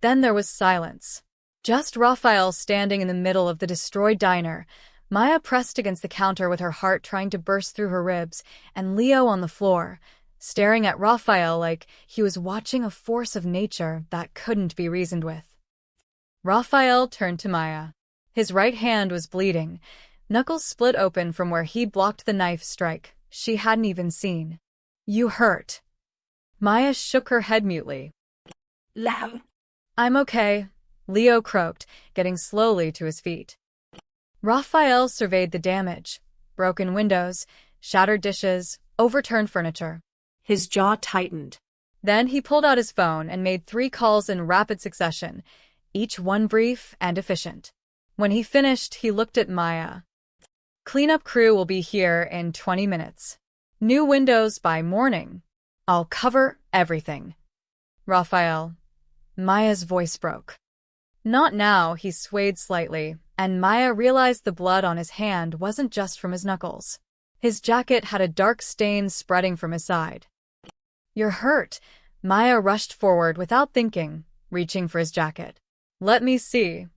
Then there was silence. Just Raphael standing in the middle of the destroyed diner, Maya pressed against the counter with her heart trying to burst through her ribs, and Leo on the floor, staring at Raphael like he was watching a force of nature that couldn't be reasoned with. Raphael turned to Maya. His right hand was bleeding, knuckles split open from where he'd blocked the knife strike she hadn't even seen. You hurt. Maya shook her head mutely.
Loud.
I'm okay, Leo croaked, getting slowly to his feet. Raphael surveyed the damage. Broken windows, shattered dishes, overturned furniture.
His jaw tightened.
Then he pulled out his phone and made 3 calls in rapid succession, each one brief and efficient. When he finished, he looked at Maya. Cleanup crew will be here in 20 minutes. New windows by morning. I'll cover everything. Raphael. Maya's voice broke. Not now, he swayed slightly, and Maya realized the blood on his hand wasn't just from his knuckles. His jacket had a dark stain spreading from his side. You're hurt. Maya rushed forward without thinking, reaching for his jacket. Let me see.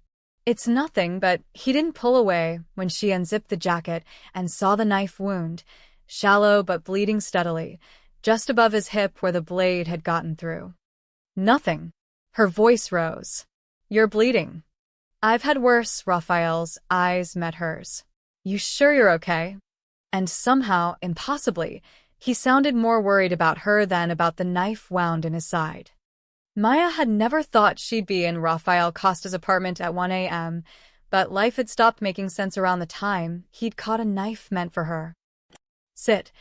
It's nothing, but he didn't pull away when she unzipped the jacket and saw the knife wound, shallow but bleeding steadily, just above his hip where the blade had gotten through. Nothing. Her voice rose. You're bleeding. I've had worse. Raphael's eyes met hers. You sure you're okay? And somehow, impossibly, he sounded more worried about her than about the knife wound in his side. Maya had never thought she'd be in Rafael Costa's apartment at 1 a.m., but life had stopped making sense around the time he'd caught a knife meant for her. Sit.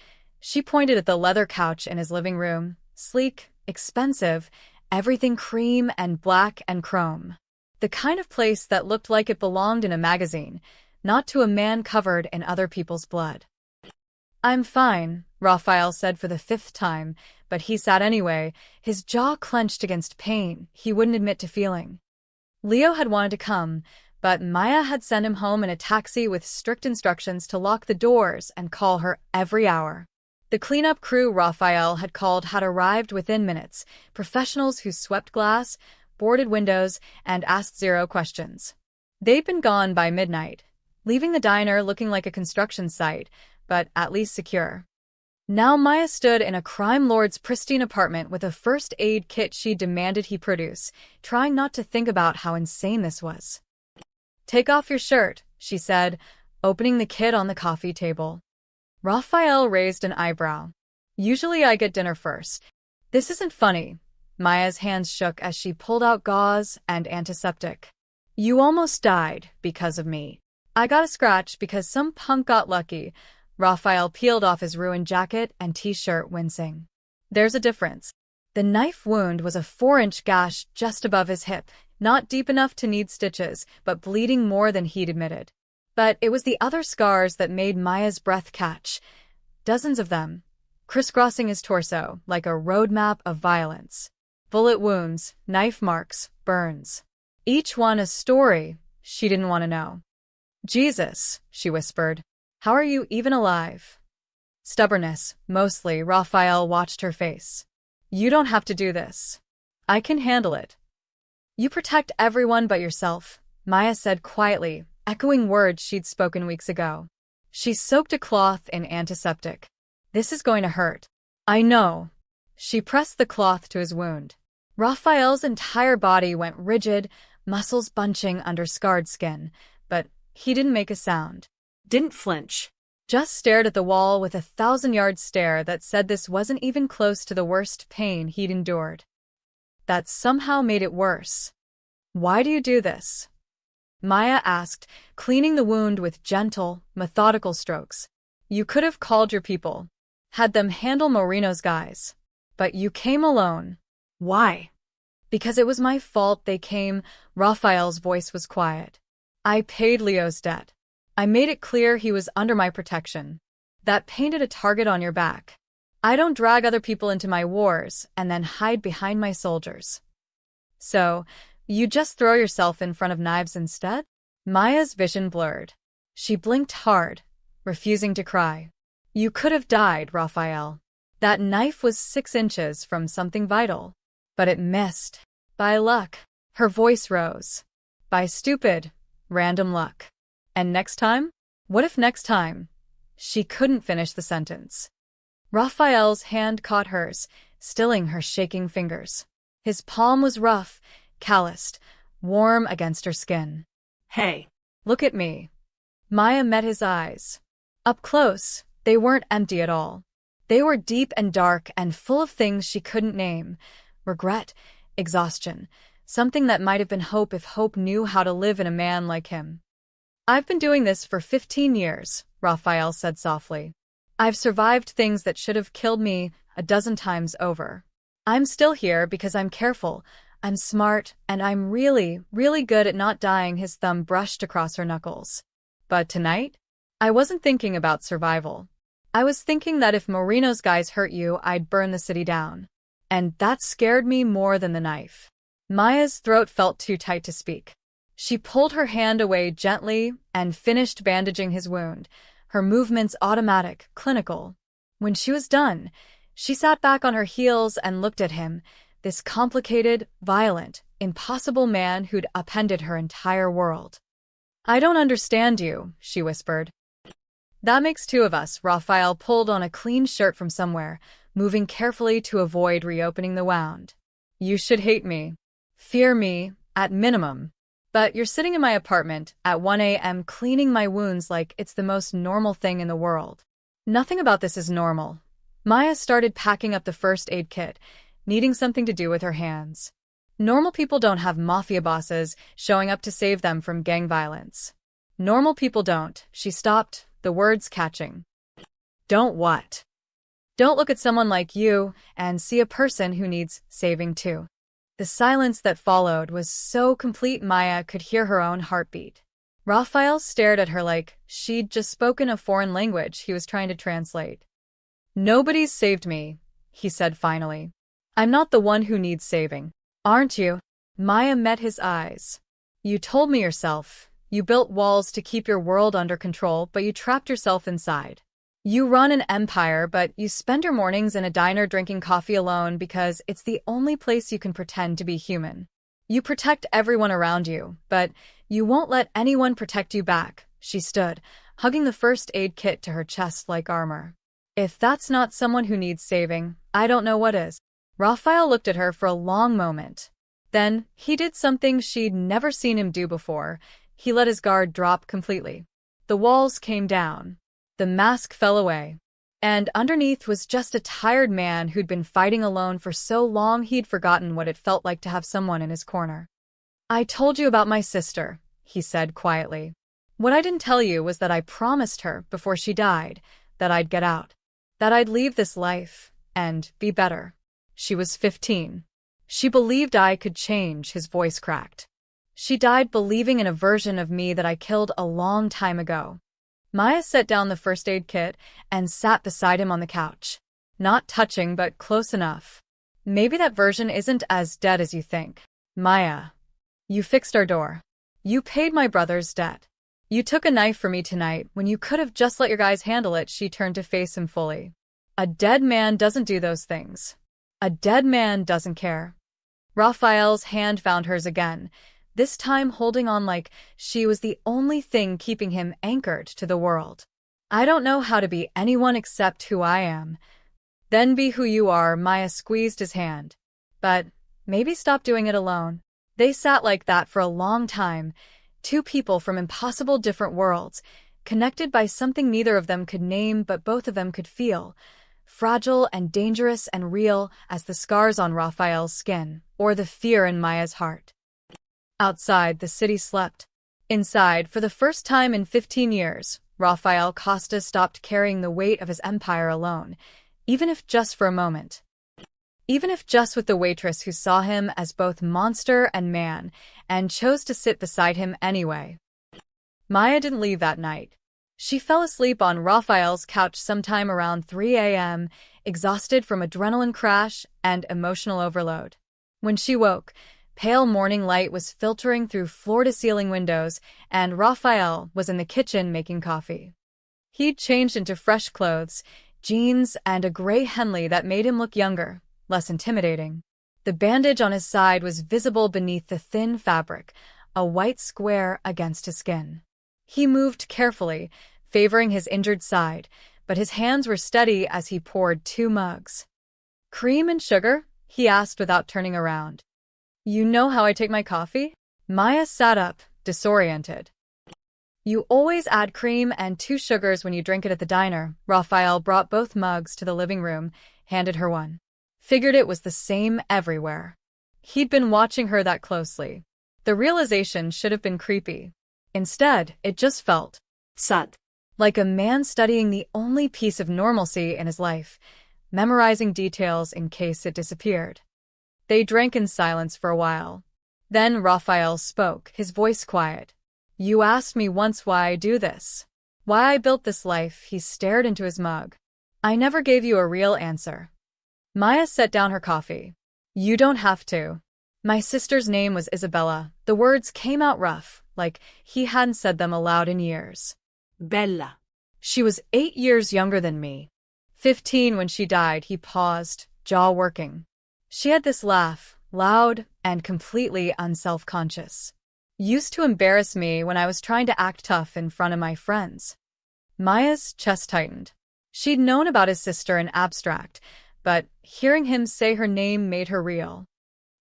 She pointed at the leather couch in his living room, sleek, expensive, everything cream and black and chrome. The kind of place that looked like it belonged in a magazine, not to a man covered in other people's blood. I'm fine, Raphael said for the 5th time, but he sat anyway, his jaw clenched against pain he wouldn't admit to feeling. Leo had wanted to come, but Maya had sent him home in a taxi with strict instructions to lock the doors and call her every hour. The cleanup crew Raphael had called had arrived within minutes, professionals who swept glass, boarded windows, and asked 0 questions. They'd been gone by midnight, leaving the diner looking like a construction site, but at least secure. Now Maya stood in a crime lord's pristine apartment with a first aid kit she demanded he produce, trying not to think about how insane this was. Take off your shirt, she said, opening the kit on the coffee table. Raphael raised an eyebrow. Usually I get dinner first. This isn't funny. Maya's hands shook as she pulled out gauze and antiseptic. You almost died because of me. I got a scratch because some punk got lucky. Raphael peeled off his ruined jacket and t-shirt, wincing. There's a difference. The knife wound was a 4-inch gash just above his hip, not deep enough to need stitches, but bleeding more than he'd admitted. But it was the other scars that made Maya's breath catch. Dozens of them, crisscrossing his torso like a roadmap of violence. Bullet wounds, knife marks, burns. Each one a story she didn't want to know. Jesus, she whispered. How are you even alive? Stubbornness, mostly. Raphael watched her face. You don't have to do this. I can handle it. You protect everyone but yourself, Maya said quietly, echoing words she'd spoken weeks ago. She soaked a cloth in antiseptic. This is going to hurt. I know. She pressed the cloth to his wound. Raphael's entire body went rigid, muscles bunching under scarred skin, but he didn't make a sound.
Didn't flinch.
Just stared at the wall with a 1,000-yard stare that said this wasn't even close to the worst pain he'd endured. That somehow made it worse. Why do you do this? Maya asked, cleaning the wound with gentle, methodical strokes. You could have called your people. Had them handle Moreno's guys. But you came alone.
Why?
Because it was my fault they came. Raphael's voice was quiet. I paid Leo's debt. I made it clear he was under my protection. That painted a target on your back. I don't drag other people into my wars and then hide behind my soldiers. So, you just throw yourself in front of knives instead? Maya's vision blurred. She blinked hard, refusing to cry. You could have died, Raphael. That knife was 6 inches from something vital. But it missed. By luck. Her voice rose. By stupid, random luck. And next time? What if next time? She couldn't finish the sentence. Raphael's hand caught hers, stilling her shaking fingers. His palm was rough, calloused, warm against her skin.
Hey.
Look at me. Maya met his eyes. Up close, they weren't empty at all. They were deep and dark and full of things she couldn't name. Regret, exhaustion, something that might have been hope if hope knew how to live in a man like him. I've been doing this for 15 years, Raphael said softly. I've survived things that should have killed me a dozen times over. I'm still here because I'm careful, I'm smart, and I'm really, really good at not dying. His thumb brushed across her knuckles. But tonight? I wasn't thinking about survival. I was thinking that if Moreno's guys hurt you, I'd burn the city down. And that scared me more than the knife. Maya's throat felt too tight to speak. She pulled her hand away gently and finished bandaging his wound, her movements automatic, clinical. When she was done, she sat back on her heels and looked at him, this complicated, violent, impossible man who'd upended her entire world. I don't understand you, she whispered. That makes 2 of us. Raphael pulled on a clean shirt from somewhere, moving carefully to avoid reopening the wound. You should hate me. Fear me, at minimum. But you're sitting in my apartment at 1 a.m. cleaning my wounds like it's the most normal thing in the world. Nothing about this is normal. Maya started packing up the first aid kit, needing something to do with her hands. Normal people don't have mafia bosses showing up to save them from gang violence. Normal people don't. She stopped, the words catching. Don't what? Don't look at someone like you and see a person who needs saving too. The silence that followed was so complete Maya could hear her own heartbeat. Raphael stared at her like she'd just spoken a foreign language he was trying to translate. Nobody's saved me, he said finally. I'm not the one who needs saving. Aren't you? Maya met his eyes. You told me yourself. You built walls to keep your world under control, but you trapped yourself inside. You run an empire, but you spend your mornings in a diner drinking coffee alone because it's the only place you can pretend to be human. You protect everyone around you, but you won't let anyone protect you back. She stood, hugging the first aid kit to her chest like armor. If that's not someone who needs saving, I don't know what is. Raphael looked at her for a long moment. Then, he did something she'd never seen him do before. He let his guard drop completely. The walls came down. The mask fell away. And underneath was just a tired man who'd been fighting alone for so long he'd forgotten what it felt like to have someone in his corner. I told you about my sister, he said quietly. What I didn't tell you was that I promised her, before she died, that I'd get out. That I'd leave this life, and be better. She was 15. She believed I could change. His voice cracked. She died believing in a version of me that I killed a long time ago. Maya set down the first aid kit and sat beside him on the couch. Not touching, but close enough. Maybe that version isn't as dead as you think. Maya. You fixed our door. You paid my brother's debt. You took a knife for me tonight when you could have just let your guys handle it. She turned to face him fully. A dead man doesn't do those things. A dead man doesn't care. Raphael's hand found hers again, this time holding on like she was the only thing keeping him anchored to the world. I don't know how to be anyone except who I am. Then be who you are, Maya squeezed his hand. But maybe stop doing it alone. They sat like that for a long time, two people from impossible different worlds, connected by something neither of them could name but both of them could feel, fragile and dangerous and real as the scars on Raphael's skin, or the fear in Maya's heart. Outside, the city slept. Inside, for the first time in 15 years, Rafael Costa stopped carrying the weight of his empire alone, even if just for a moment. Even if just with the waitress who saw him as both monster and man, and chose to sit beside him anyway. Maya didn't leave that night. She fell asleep on Raphael's couch sometime around 3 a.m., exhausted from adrenaline crash and emotional overload. When she woke, pale morning light was filtering through floor-to-ceiling windows, and Raphael was in the kitchen making coffee. He'd changed into fresh clothes, jeans, and a gray Henley that made him look younger, less intimidating. The bandage on his side was visible beneath the thin fabric, a white square against his skin. He moved carefully, favoring his injured side, but his hands were steady as he poured 2 mugs. "Cream and sugar?" he asked without turning around. "You know how I take my coffee?" Maya sat up, disoriented. "You always add cream and 2 sugars when you drink it at the diner." Raphael brought both mugs to the living room, handed her one. Figured it was the same everywhere. He'd been watching her that closely. The realization should have been creepy. Instead, it just felt
Sud.
like a man studying the only piece of normalcy in his life, memorizing details in case it disappeared. They drank in silence for a while. Then Raphael spoke, his voice quiet. "You asked me once why I do this. Why I built this life." He stared into his mug. "I never gave you a real answer." Maya set down her coffee. "You don't have to." "My sister's name was Isabella." The words came out rough, like he hadn't said them aloud in years.
Bella.
"She was 8 years younger than me. 15 when she died." He paused, jaw working. "She had this laugh, loud and completely unself-conscious. Used to embarrass me when I was trying to act tough in front of my friends." Maya's chest tightened. She'd known about his sister in abstract, but hearing him say her name made her reel.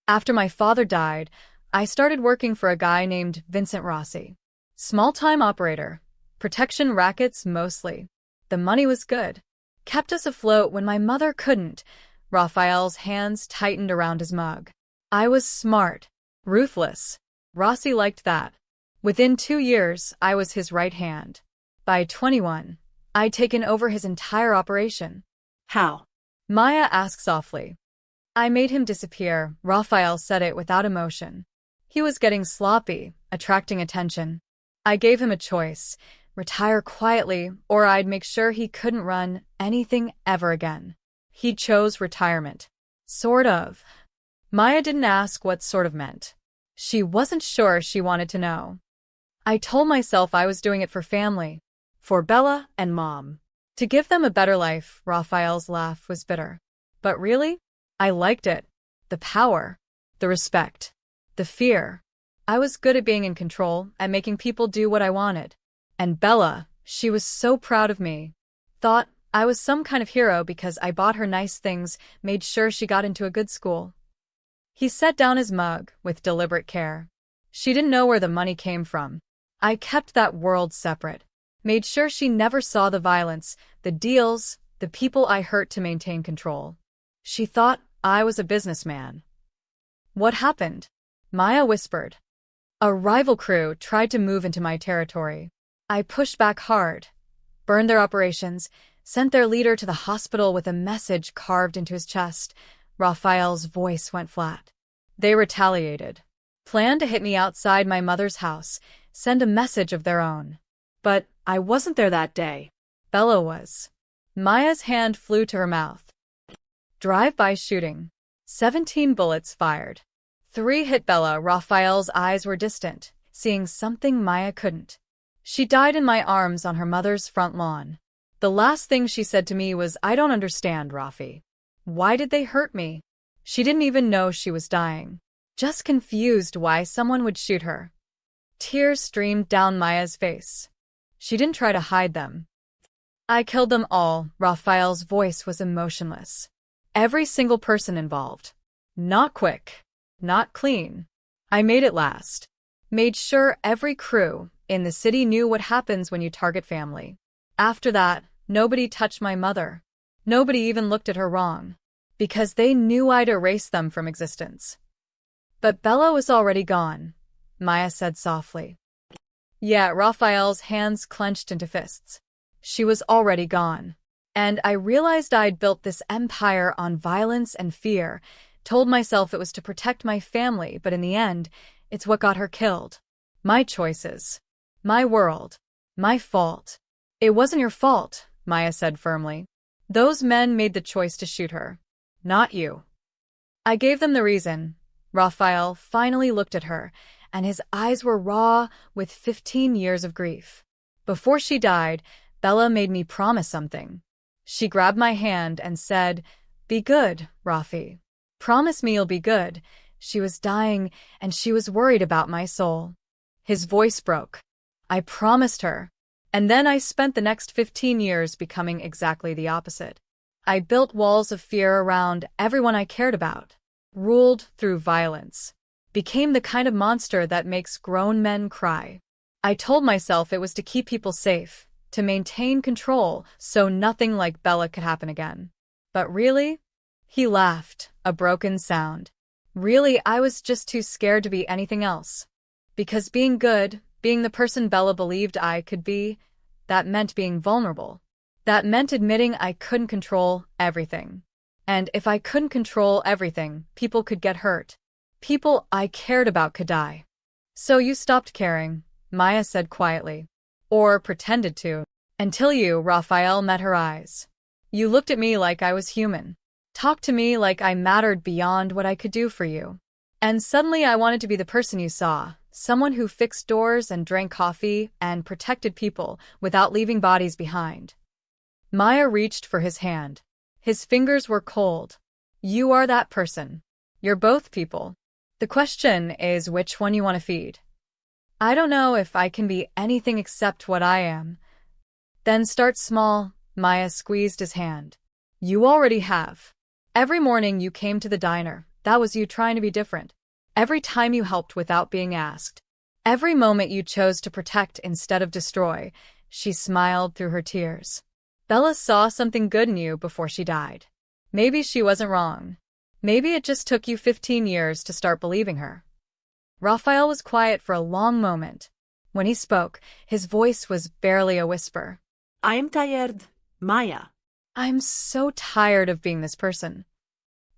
"After my father died, I started working for a guy named Vincent Rossi. Small-time operator. Protection rackets mostly. The money was good. Kept us afloat when my mother couldn't." Raphael's hands tightened around his mug. "I was smart. Ruthless. Rossi liked that. Within 2 years, I was his right hand. By 21, I'd taken over his entire operation."
How?
Maya asked softly. "I made him disappear." Raphael said it without emotion. He was getting sloppy, attracting attention. "I gave him a choice. Retire quietly, or I'd make sure he couldn't run anything ever again. He chose retirement." "Sort of." Maya didn't ask what sort of meant. She wasn't sure she wanted to know. "I told myself I was doing it for family. For Bella and Mom. To give them a better life." Raphael's laugh was bitter. "But really? I liked it. The power. The respect. The fear. I was good at being in control, at making people do what I wanted. And Bella, she was so proud of me. Thought I was some kind of hero because I bought her nice things, made sure she got into a good school." He set down his mug with deliberate care. "She didn't know where the money came from. I kept that world separate. Made sure she never saw the violence, the deals, the people I hurt to maintain control. She thought I was a businessman." "What happened?" Maya whispered. "A rival crew tried to move into my territory. I pushed back hard. Burned their operations, sent their leader to the hospital with a message carved into his chest." Raphael's voice went flat. "They retaliated. Planned to hit me outside my mother's house, send a message of their own. But I wasn't there that day. Bella was." Maya's hand flew to her mouth. "Drive-by shooting. 17 bullets fired. 3 hit Bella." Raphael's eyes were distant, seeing something Maya couldn't. "She died in my arms on her mother's front lawn. The last thing she said to me was, 'I don't understand, Rafi. Why did they hurt me?' She didn't even know she was dying." just confused why someone would shoot her. Tears streamed down Maya's face. She didn't try to hide them. I killed them all. Raphael's voice was emotionless. Every single person involved. Not quick. Not clean. I made it last. Made sure every crew in the city knew what happens when you target family. After that, nobody touched my mother. Nobody even looked at her wrong. Because they knew I'd erase them from existence. But Bella was already gone, Maya said softly. Yeah, Raphael's hands clenched into fists. She was already gone. And I realized I'd built this empire on violence and fear, told myself it was to protect my family, but in the end, it's what got her killed. My choices. My world. My fault. It wasn't your fault, Maya said firmly. Those men made the choice to shoot her. Not you. I gave them the reason. Raphael finally looked at her, and his eyes were raw with 15 years of grief. Before she died, Bella made me promise something. She grabbed my hand and said, "Be good, Rafi. Promise me you'll be good." She was dying, and she was worried about my soul. His voice broke. I promised her. And then I spent the next 15 years becoming exactly the opposite. I built walls of fear around everyone I cared about. Ruled through violence. Became the kind of monster that makes grown men cry. I told myself it was to keep people safe, to maintain control so nothing like Bella could happen again. But really? He laughed, a broken sound. Really, I was just too scared to be anything else. Because being good, being the person Bella believed I could be, that meant being vulnerable. That meant admitting I couldn't control everything. And if I couldn't control everything, people could get hurt. People I cared about could die. So you stopped caring, Maya said quietly. Or pretended to. Until you, Raphael, met her eyes. You looked at me like I was human. Talked to me like I mattered beyond what I could do for you. And suddenly I wanted to be the person you saw. Someone who fixed doors and drank coffee and protected people without leaving bodies behind. Maya reached for his hand. His fingers were cold. You are that person. You're both people. The question is which one you want to feed. I don't know if I can be anything except what I am. Then start small. Maya squeezed his hand. You already have. Every morning you came to the diner. That was you trying to be different. Every time you helped without being asked. Every moment you chose to protect instead of destroy. She smiled through her tears. Bella saw something good in you before she died. Maybe she wasn't wrong. Maybe it just took you 15 years to start believing her. Raphael was quiet for a long moment. When he spoke, his voice was barely a whisper.
I am tired, Maya.
I'm so tired of being this person.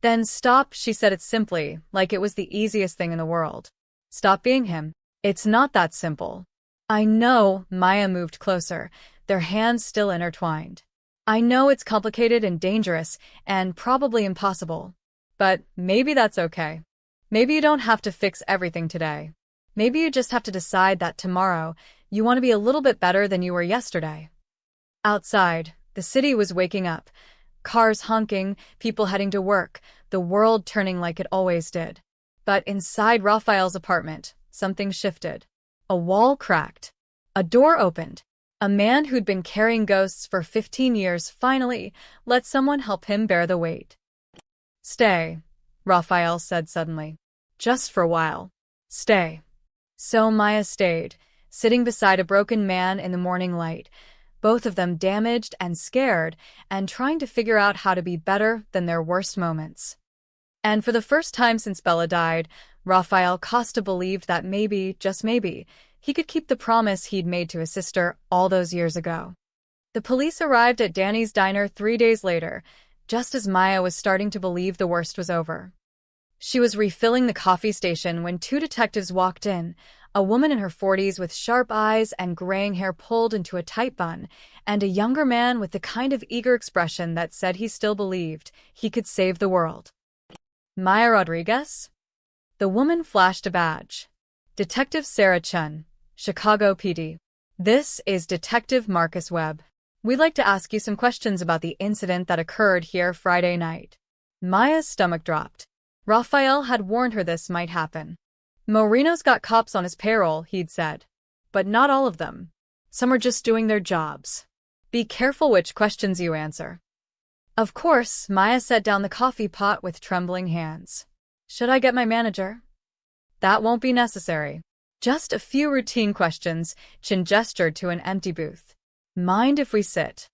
Then stop, she said it simply, like it was the easiest thing in the world. Stop being him. It's not that simple. I know, Maya moved closer, their hands still intertwined. I know it's complicated and dangerous, and probably impossible. But maybe that's okay. Maybe you don't have to fix everything today. Maybe you just have to decide that tomorrow you want to be a little bit better than you were yesterday. Outside, the city was waking up. Cars honking, people heading to work, the world turning like it always did. But inside Raphael's apartment, something shifted. A wall cracked. A door opened. A man who'd been carrying ghosts for 15 years finally let someone help him bear the weight. Stay, Raphael said suddenly. Just for a while. Stay. So Maya stayed, sitting beside a broken man in the morning light, both of them damaged and scared, and trying to figure out how to be better than their worst moments. And for the first time since Bella died, Raphael Costa believed that maybe, just maybe, he could keep the promise he'd made to his sister all those years ago. The police arrived at Danny's diner 3 days later, just as Maya was starting to believe the worst was over. She was refilling the coffee station when 2 detectives walked in, a woman in her 40s with sharp eyes and graying hair pulled into a tight bun, and a younger man with the kind of eager expression that said he still believed he could save the world. Maya Rodriguez? The woman flashed a badge. Detective Sarah Chun, Chicago PD. This is Detective Marcus Webb. We'd like to ask you some questions about the incident that occurred here Friday night. Maya's stomach dropped. Raphael had warned her this might happen. Moreno's got cops on his payroll, he'd said. But not all of them. Some are just doing their jobs. Be careful which questions you answer. Of course, Maya set down the coffee pot with trembling hands. Should I get my manager? That won't be necessary. Just a few routine questions. Chin gestured to an empty booth. Mind if we sit?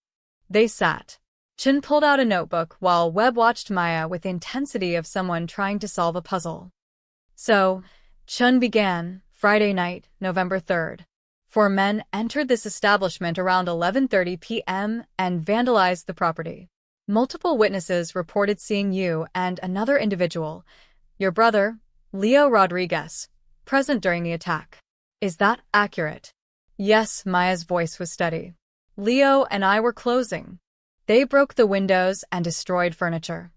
They sat. Chin pulled out a notebook while Webb watched Maya with the intensity of someone trying to solve a puzzle. So, Chun began, Friday night, November 3rd. 4 men entered this establishment around 11:30 p.m. and vandalized the property. Multiple witnesses reported seeing you and another individual, your brother, Leo Rodriguez, present during the attack. Is that accurate? Yes, Maya's voice was steady. Leo and I were closing. They broke the windows and destroyed furniture.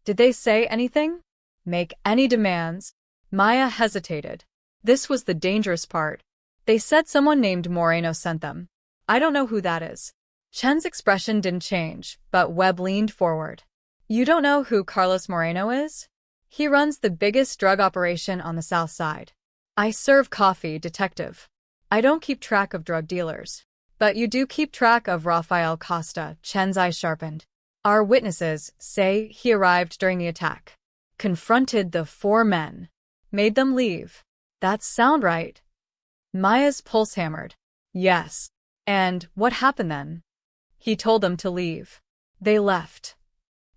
Did they say anything? Make any demands? Maya hesitated. This was the dangerous part. They said someone named Moreno sent them. I don't know who that is. Chen's expression didn't change, but Webb leaned forward. You don't know who Carlos Moreno is? He runs the biggest drug operation on the South Side. I serve coffee, detective. I don't keep track of drug dealers. But you do keep track of Rafael Costa. Chen's eyes sharpened. Our witnesses say he arrived during the attack. Confronted the 4 men. Made them leave. That sound right? Maya's pulse hammered. Yes. And what happened then? He told them to leave. They left.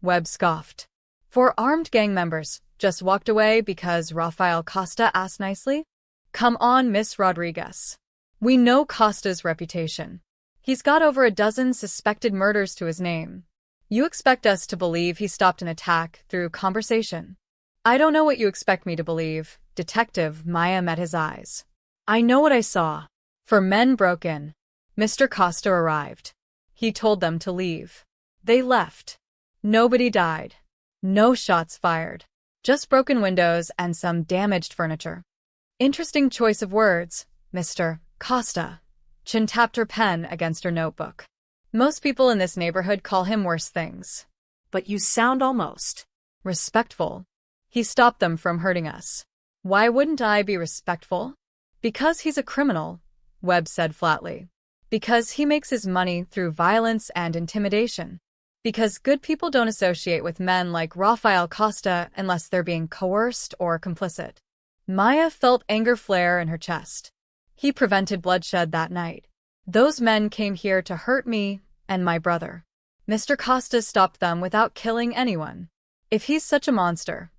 Webb scoffed. 4 armed gang members just walked away because Rafael Costa asked nicely? Come on, Miss Rodriguez. We know Costa's reputation. He's got over a dozen suspected murders to his name. You expect us to believe he stopped an attack through conversation. I don't know what you expect me to believe. Detective Maya met his eyes. I know what I saw. 4 men broke in. Mr. Costa arrived. He told them to leave. They left. Nobody died. No shots fired. Just broken windows and some damaged furniture. Interesting choice of words, Mr. Costa. Chin tapped her pen against her notebook. Most people in this neighborhood call him worse things.
But you sound almost
Respectful. He stopped them from hurting us. Why wouldn't I be respectful? Because he's a criminal, Webb said flatly. Because he makes his money through violence and intimidation. Because good people don't associate with men like Rafael Costa unless they're being coerced or complicit. Maya felt anger flare in her chest. He prevented bloodshed that night. Those men came here to hurt me and my brother. Mr. Costa stopped them without killing anyone. If he's such a monster,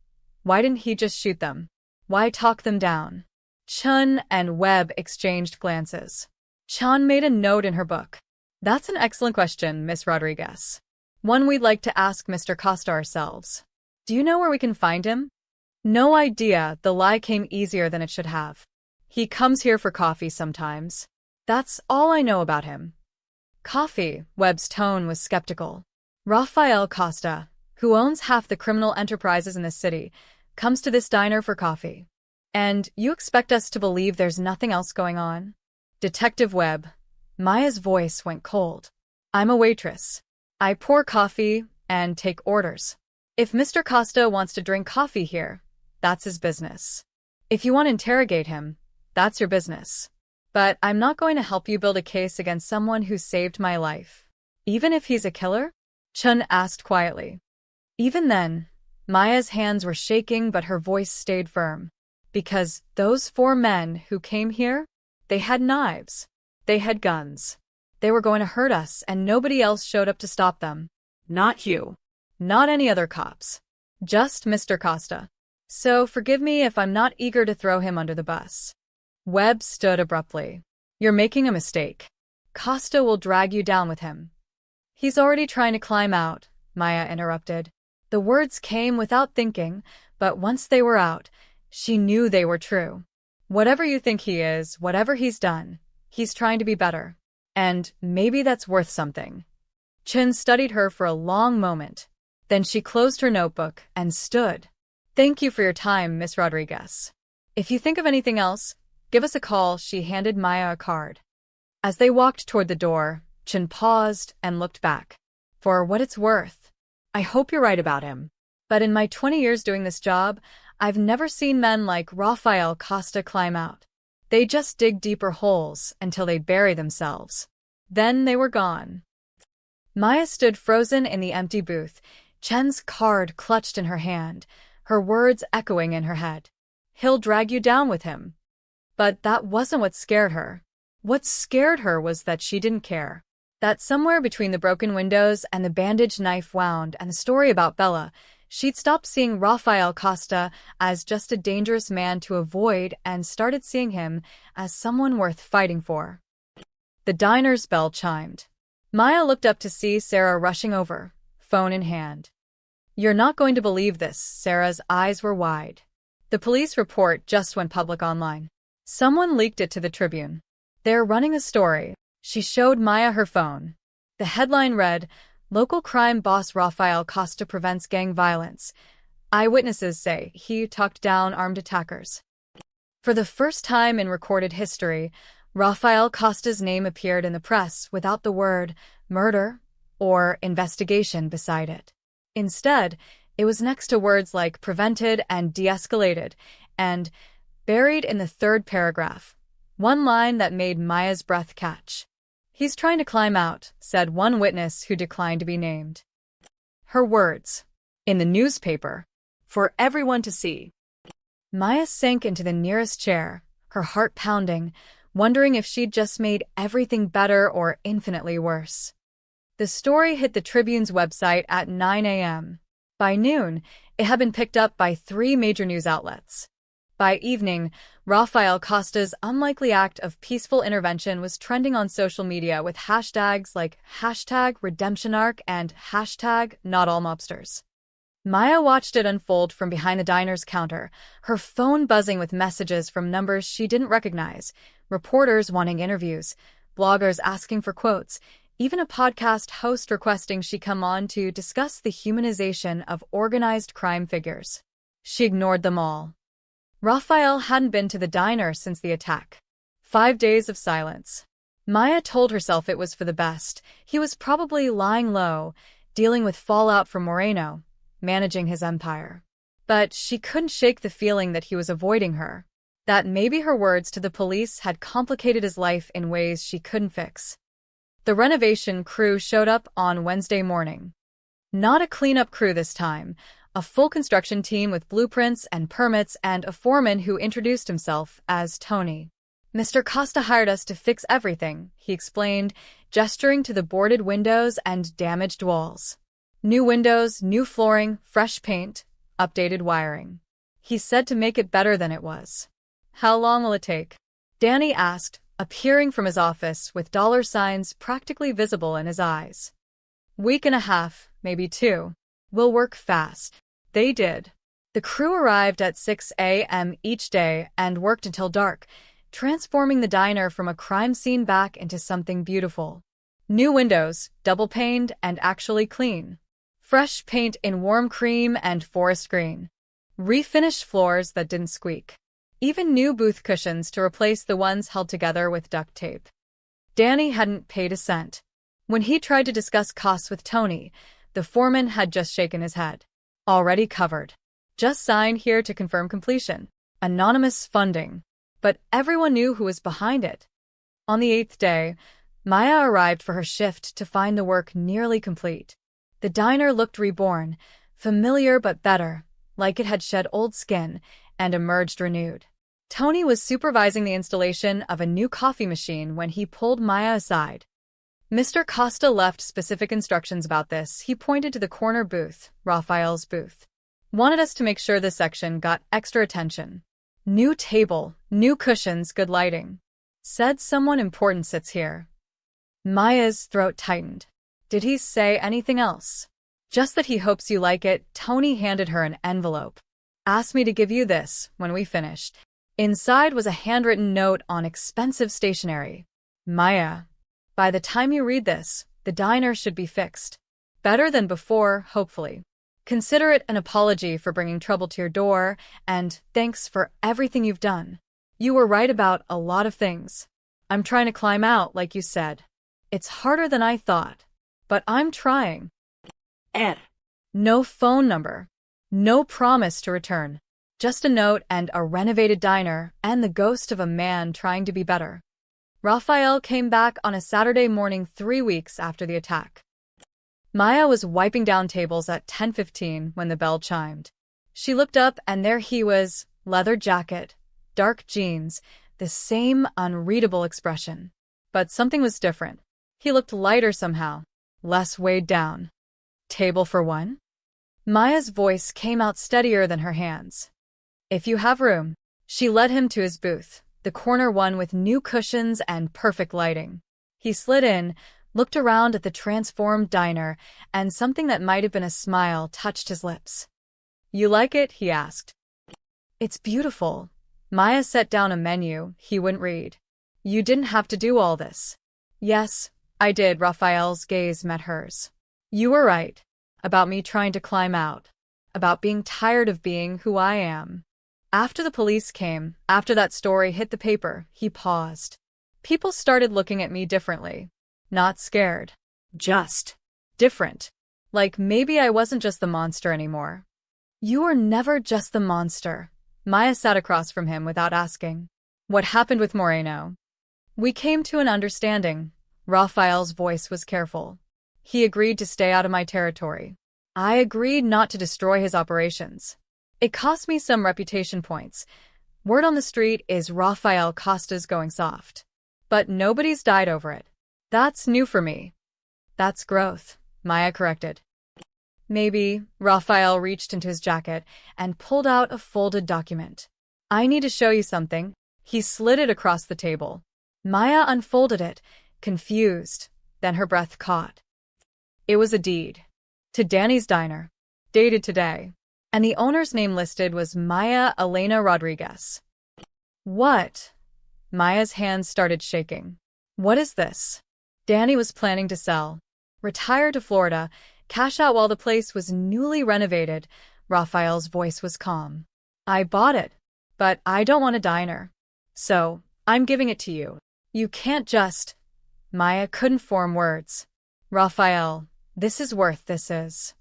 why didn't he just shoot them? Why talk them down? Chun and Webb exchanged glances. Chun made a note in her book. That's an excellent question, Miss Rodriguez. One we'd like to ask Mr. Costa ourselves. Do you know where we can find him? No idea. The lie came easier than it should have. He comes here for coffee sometimes. That's all I know about him. Coffee, Webb's tone was skeptical. Rafael Costa, who owns half the criminal enterprises in the city, comes to this diner for coffee. And you expect us to believe there's nothing else going on? Detective Webb. Maya's voice went cold. I'm a waitress. I pour coffee and take orders. If Mr. Costa wants to drink coffee here, that's his business. If you want to interrogate him, that's your business. But I'm not going to help you build a case against someone who saved my life. Even if he's a killer? Chun asked quietly. Even then, Maya's hands were shaking but her voice stayed firm. Because those 4 men who came here, they had knives. They had guns. They were going to hurt us and nobody else showed up to stop them.
not you.
Not any other cops. Just Mr. Costa. So forgive me if I'm not eager to throw him under the bus. Webb stood abruptly. You're making a mistake. Costa will drag you down with him. He's already trying to climb out, Maya interrupted. The words came without thinking, but once they were out, she knew they were true. Whatever you think he is, whatever he's done, he's trying to be better. And maybe that's worth something. Chin studied her for a long moment. Then she closed her notebook and stood. Thank you for your time, Miss Rodriguez. If you think of anything else, give us a call. She handed Maya a card. As they walked toward the door, Chin paused and looked back. For what it's worth. I hope you're right about him. But in my 20 years doing this job, I've never seen men like Rafael Costa climb out. They just dig deeper holes until they'd bury themselves. Then they were gone. Maya stood frozen in the empty booth, Chen's card clutched in her hand, her words echoing in her head. He'll drag you down with him. But that wasn't what scared her. What scared her was that she didn't care. That somewhere between the broken windows and the bandaged knife wound and the story about Bella, she'd stopped seeing Rafael Costa as just a dangerous man to avoid and started seeing him as someone worth fighting for. The diner's bell chimed. Maya looked up to see Sarah rushing over, phone in hand. "You're not going to believe this." Sarah's eyes were wide. The police report just went public online. Someone leaked it to the Tribune. They're running a story. She showed Maya her phone. The headline read, "Local crime boss Rafael Costa prevents gang violence. Eyewitnesses say he talked down armed attackers." For the first time in recorded history, Rafael Costa's name appeared in the press without the word murder or investigation beside it. Instead, it was next to words like prevented and de-escalated, and buried in the third paragraph, one line that made Maya's breath catch. "He's trying to climb out," said one witness who declined to be named. Her words, in the newspaper, for everyone to see. Maya sank into the nearest chair, her heart pounding, wondering if she'd just made everything better or infinitely worse. The story hit the Tribune's website at 9 a.m. By noon, it had been picked up by 3 major news outlets. By evening, Rafael Costa's unlikely act of peaceful intervention was trending on social media with hashtags like #RedemptionArc and #NotAllMobsters. Maya watched it unfold from behind the diner's counter, her phone buzzing with messages from numbers she didn't recognize, reporters wanting interviews, bloggers asking for quotes, even a podcast host requesting she come on to discuss the humanization of organized crime figures. She ignored them all. Rafael hadn't been to the diner since the attack. 5 days of silence. Maya told herself it was for the best. He was probably lying low, dealing with fallout from Moreno, managing his empire. But she couldn't shake the feeling that he was avoiding her, that maybe her words to the police had complicated his life in ways she couldn't fix. The renovation crew showed up on Wednesday morning. Not a cleanup crew this time, a full construction team with blueprints and permits and a foreman who introduced himself as Tony. "Mr. Costa hired us to fix everything," he explained, gesturing to the boarded windows and damaged walls. "New windows, new flooring, fresh paint, updated wiring." He said to make it better than it was. "How long will it take?" Danny asked, appearing from his office with dollar signs practically visible in his eyes. "Week and a half, maybe 2. We'll work fast." They did. The crew arrived at 6 a.m. each day and worked until dark, transforming the diner from a crime scene back into something beautiful. New windows, double-paned and actually clean. Fresh paint in warm cream and forest green. Refinished floors that didn't squeak. Even new booth cushions to replace the ones held together with duct tape. Danny hadn't paid a cent. When he tried to discuss costs with Tony, the foreman had just shaken his head. "Already covered. Just sign here to confirm completion." Anonymous funding. But everyone knew who was behind it. On the 8th day, Maya arrived for her shift to find the work nearly complete. The diner looked reborn, familiar but better, like it had shed old skin and emerged renewed. Tony was supervising the installation of a new coffee machine when he pulled Maya aside. Mr. Costa left specific instructions about this. He pointed to the corner booth, Rafael's booth. "Wanted us to make sure this section got extra attention. New table, new cushions, good lighting. Said someone important sits here." Maya's throat tightened. Did he say anything else? "Just that he hopes you like it." Tony handed her an envelope. "Asked me to give you this when we finished." Inside was a handwritten note on expensive stationery. "Maya, by the time you read this, the diner should be fixed. Better than before, hopefully. Consider it an apology for bringing trouble to your door, and thanks for everything you've done. You were right about a lot of things. I'm trying to climb out, like you said. It's harder than I thought, but I'm trying."
Ed.
No phone number. No promise to return. Just a note and a renovated diner and the ghost of a man trying to be better. Raphael came back on a Saturday morning 3 weeks after the attack. Maya was wiping down tables at 10:15 when the bell chimed. She looked up and there he was, leather jacket, dark jeans, the same unreadable expression. But something was different. He looked lighter somehow, less weighed down. Table for one? Maya's voice came out steadier than her hands. If you have room. She led him to his booth, the corner one with new cushions and perfect lighting. He slid in, looked around at the transformed diner, and something that might have been a smile touched his lips. You like it? He asked. It's beautiful. Maya set down a menu he wouldn't read. You didn't have to do all this. Yes, I did. Raphael's gaze met hers. You were right. About me trying to climb out. About being tired of being who I am. After the police came, after that story hit the paper, he paused. People started looking at me differently. Not scared. Just different. Like maybe I wasn't just the monster anymore. You were never just the monster. Maya sat across from him without asking. What happened with Moreno? We came to an understanding. Raphael's voice was careful. He agreed to stay out of my territory. I agreed not to destroy his operations. It cost me some reputation points. Word on the street is Rafael Costa's going soft. But nobody's died over it. That's new for me. That's growth, Maya corrected. Maybe. Rafael reached into his jacket and pulled out a folded document. I need to show you something. He slid it across the table. Maya unfolded it, confused. Then her breath caught. It was a deed. To Danny's diner. Dated today. And the owner's name listed was Maya Elena Rodriguez. What? Maya's hands started shaking. What is this? Danny was planning to sell. Retire to Florida, cash out while the place was newly renovated. Raphael's voice was calm. I bought it, but I don't want a diner. So, I'm giving it to you. You can't just… Maya couldn't form words. Raphael, this is worth this is.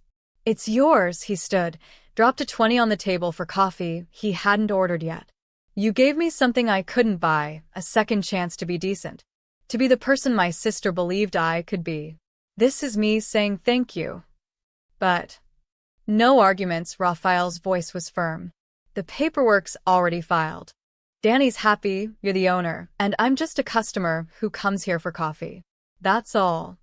It's yours, he stood, dropped a 20 on the table for coffee he hadn't ordered yet. You gave me something I couldn't buy, a second chance to be decent. To be the person my sister believed I could be. This is me saying thank you. But… No arguments, Raphael's voice was firm. The paperwork's already filed. Danny's happy, you're the owner, and I'm just a customer who comes here for coffee. That's all.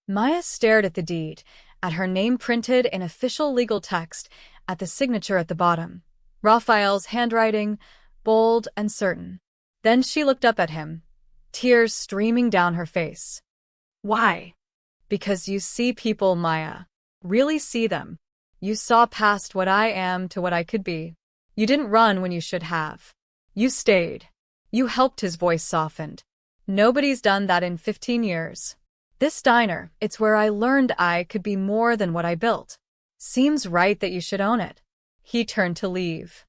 Maya stared at the deed, at her name printed in official legal text, at the signature at the bottom. Raphael's handwriting, bold and certain. Then she looked up at him, tears streaming down her face. Why? Because you see people, Maya. Really see them. You saw past what I am to what I could be. You didn't run when you should have. You stayed. You helped. His voice softened. Nobody's done that in 15 years. This diner, it's where I learned I could be more than what I built. Seems right that you should own it. He turned to leave.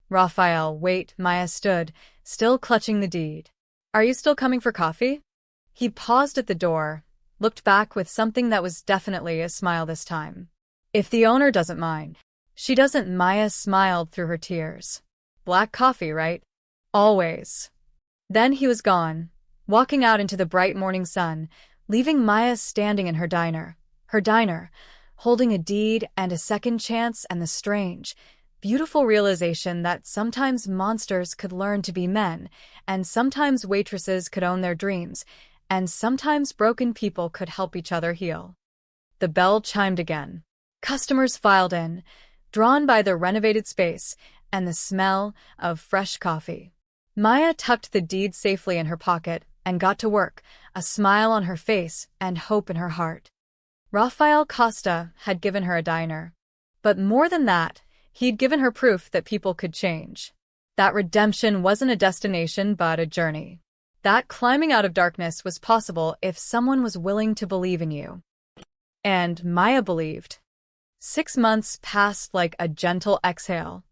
Raphael, wait, Maya stood, still clutching the deed. Are you still coming for coffee? He paused at the door, looked back with something that was definitely a smile this time. If the owner doesn't mind. She doesn't. Maya smiled through her tears. Black coffee, right? Always. Then he was gone, walking out into the bright morning sun, leaving Maya standing in her diner, holding a deed and a second chance and the strange, beautiful realization that sometimes monsters could learn to be men, and sometimes waitresses could own their dreams, and sometimes broken people could help each other heal. The bell chimed again. Customers filed in, drawn by the renovated space and the smell of fresh coffee. Maya tucked the deed safely in her pocket and got to work, a smile on her face and hope in her heart. Rafael Costa had given her a diner. But more than that, he'd given her proof that people could change. That redemption wasn't a destination but a journey. That climbing out of darkness was possible if someone was willing to believe in you. And Maya believed. 6 months passed like a gentle exhale.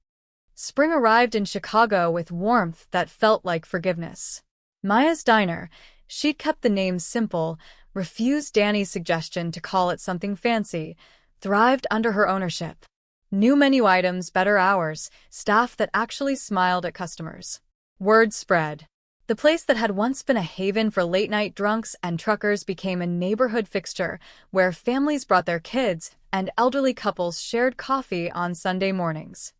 Spring arrived in Chicago with warmth that felt like forgiveness. Maya's diner, she'd kept the name simple, refused Danny's suggestion to call it something fancy, thrived under her ownership. New menu items, better hours, staff that actually smiled at customers. Word spread. The place that had once been a haven for late-night drunks and truckers became a neighborhood fixture where families brought their kids and elderly couples shared coffee on Sunday mornings.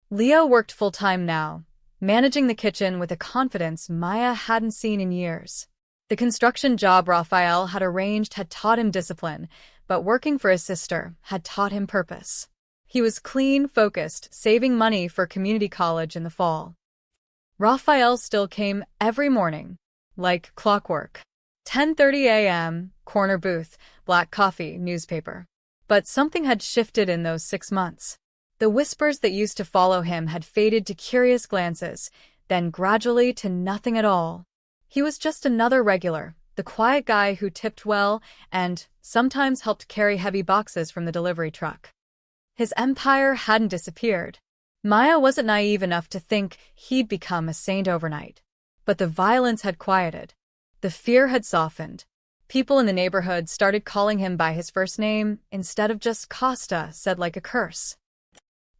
Leo worked full-time now, managing the kitchen with a confidence Maya hadn't seen in years. The construction job Raphael had arranged had taught him discipline, but working for his sister had taught him purpose. He was clean, focused, saving money for community college in the fall. Raphael still came every morning, like clockwork. 10:30 a.m., corner booth, black coffee, newspaper. But something had shifted in those 6 months. The whispers that used to follow him had faded to curious glances, then gradually to nothing at all. He was just another regular, the quiet guy who tipped well and sometimes helped carry heavy boxes from the delivery truck. His empire hadn't disappeared. Maya wasn't naive enough to think he'd become a saint overnight. But the violence had quieted. The fear had softened. People in the neighborhood started calling him by his first name instead of just Costa, said like a curse.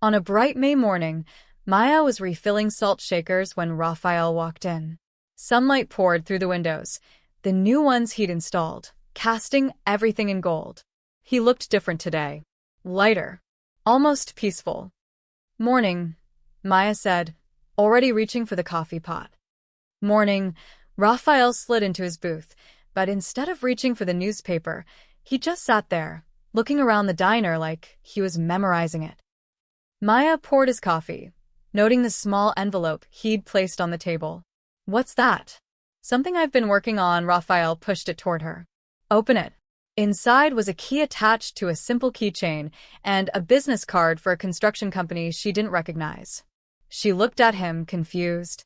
On a bright May morning, Maya was refilling salt shakers when Raphael walked in. Sunlight poured through the windows, the new ones he'd installed, casting everything in gold. He looked different today. Lighter. Almost peaceful. Morning, Maya said, already reaching for the coffee pot. Morning, Raphael slid into his booth, but instead of reaching for the newspaper, he just sat there, looking around the diner like he was memorizing it. Maya poured his coffee, noting the small envelope he'd placed on the table. What's that? Something I've been working on. Raphael pushed it toward her. Open it. Inside was a key attached to a simple keychain and a business card for a construction company she didn't recognize. She looked at him, confused.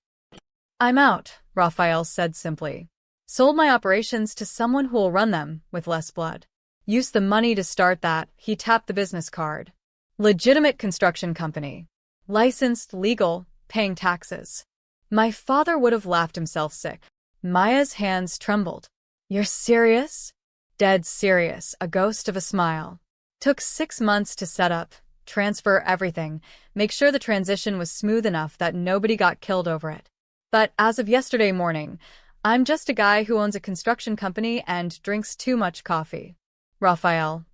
I'm out, Raphael said simply. Sold my operations to someone who will run them with less blood. Use the money to start that. He tapped the business card. Legitimate construction company. Licensed, legal, paying taxes. My father would have laughed himself sick. Maya's hands trembled. You're serious? Dead serious, a ghost of a smile. Took 6 months to set up, transfer everything, make sure the transition was smooth enough that nobody got killed over it. But as of yesterday morning, I'm just a guy who owns a construction company and drinks too much coffee. Raphael.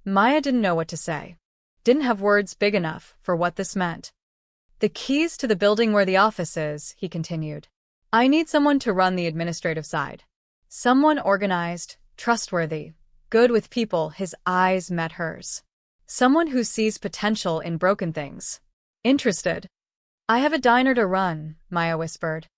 Maya didn't know what to say. Didn't have words big enough for what this meant. The keys to the building where the office is, he continued. I need someone to run the administrative side. Someone organized, trustworthy, good with people. His eyes met hers. Someone who sees potential in broken things. Interested? I have a diner to run, Maya whispered.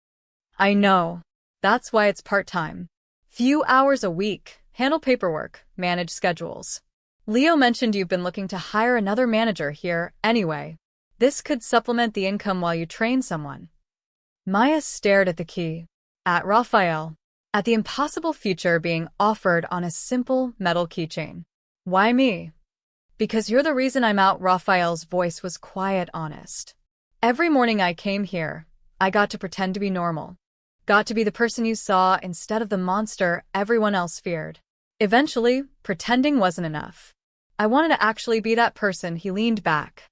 I know. That's why it's part-time. Few hours a week, handle paperwork, manage schedules. Leo mentioned you've been looking to hire another manager here anyway. This could supplement the income while you train someone. Maya stared at the key, at Raphael, at the impossible future being offered on a simple metal keychain. Why me? Because you're the reason I'm out. Raphael's voice was quiet, honest. Every morning I came here, I got to pretend to be normal. Got to be the person you saw instead of the monster everyone else feared. Eventually, pretending wasn't enough. I wanted to actually be that person. He leaned back.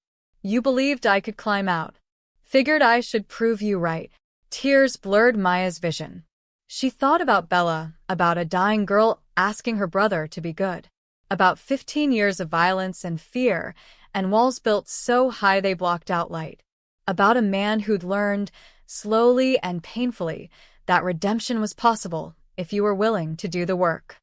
You believed I could climb out. Figured I should prove you right. Tears blurred Maya's vision. She thought about Bella, about a dying girl asking her brother to be good, about 15 years of violence and fear, and walls built so high they blocked out light, about a man who'd learned, slowly and painfully, that redemption was possible if you were willing to do the work.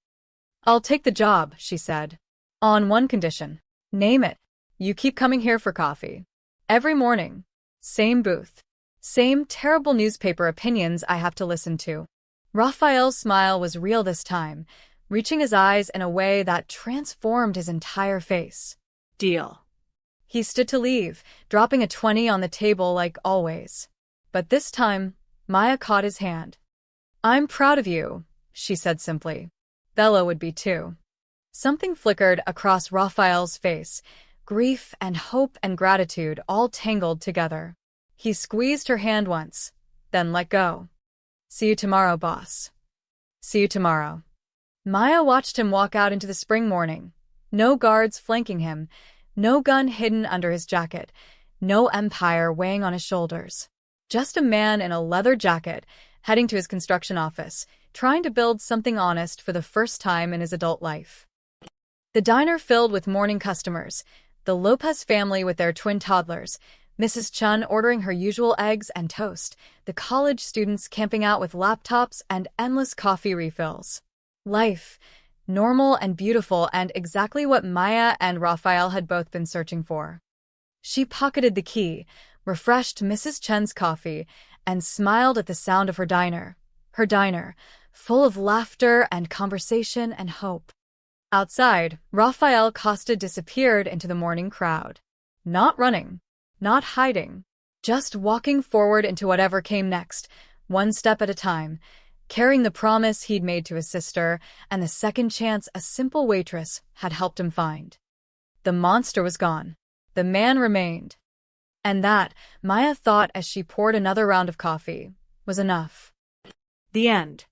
I'll take the job, she said. On one condition. Name it. You keep coming here for coffee. Every morning. Same booth. Same terrible newspaper opinions I have to listen to. Raphael's smile was real this time, reaching his eyes in a way that transformed his entire face.
Deal.
He stood to leave, dropping a 20 on the table like always. But this time, Maya caught his hand. I'm proud of you, she said simply. Bella would be too. Something flickered across Raphael's face, grief and hope and gratitude all tangled together. He squeezed her hand once, then let go. See you tomorrow, boss. See you tomorrow. Maya watched him walk out into the spring morning. No guards flanking him, No gun hidden under his jacket, no empire weighing on his shoulders. Just a man in a leather jacket, heading to his construction office, trying to build something honest for the first time in his adult life. The diner filled with morning customers, the Lopez family with their twin toddlers, Mrs. Chun ordering her usual eggs and toast, the college students camping out with laptops and endless coffee refills. Life, normal and beautiful, and exactly what Maya and Raphael had both been searching for. She pocketed the key, refreshed Mrs. Chun's coffee, and smiled at the sound of her diner, full of laughter and conversation and hope. Outside, Raphael Costa disappeared into the morning crowd. Not running, not hiding, just walking forward into whatever came next, one step at a time, carrying the promise he'd made to his sister and the second chance a simple waitress had helped him find. The monster was gone. The man remained. And that, Maya thought as she poured another round of coffee, was enough.
The end.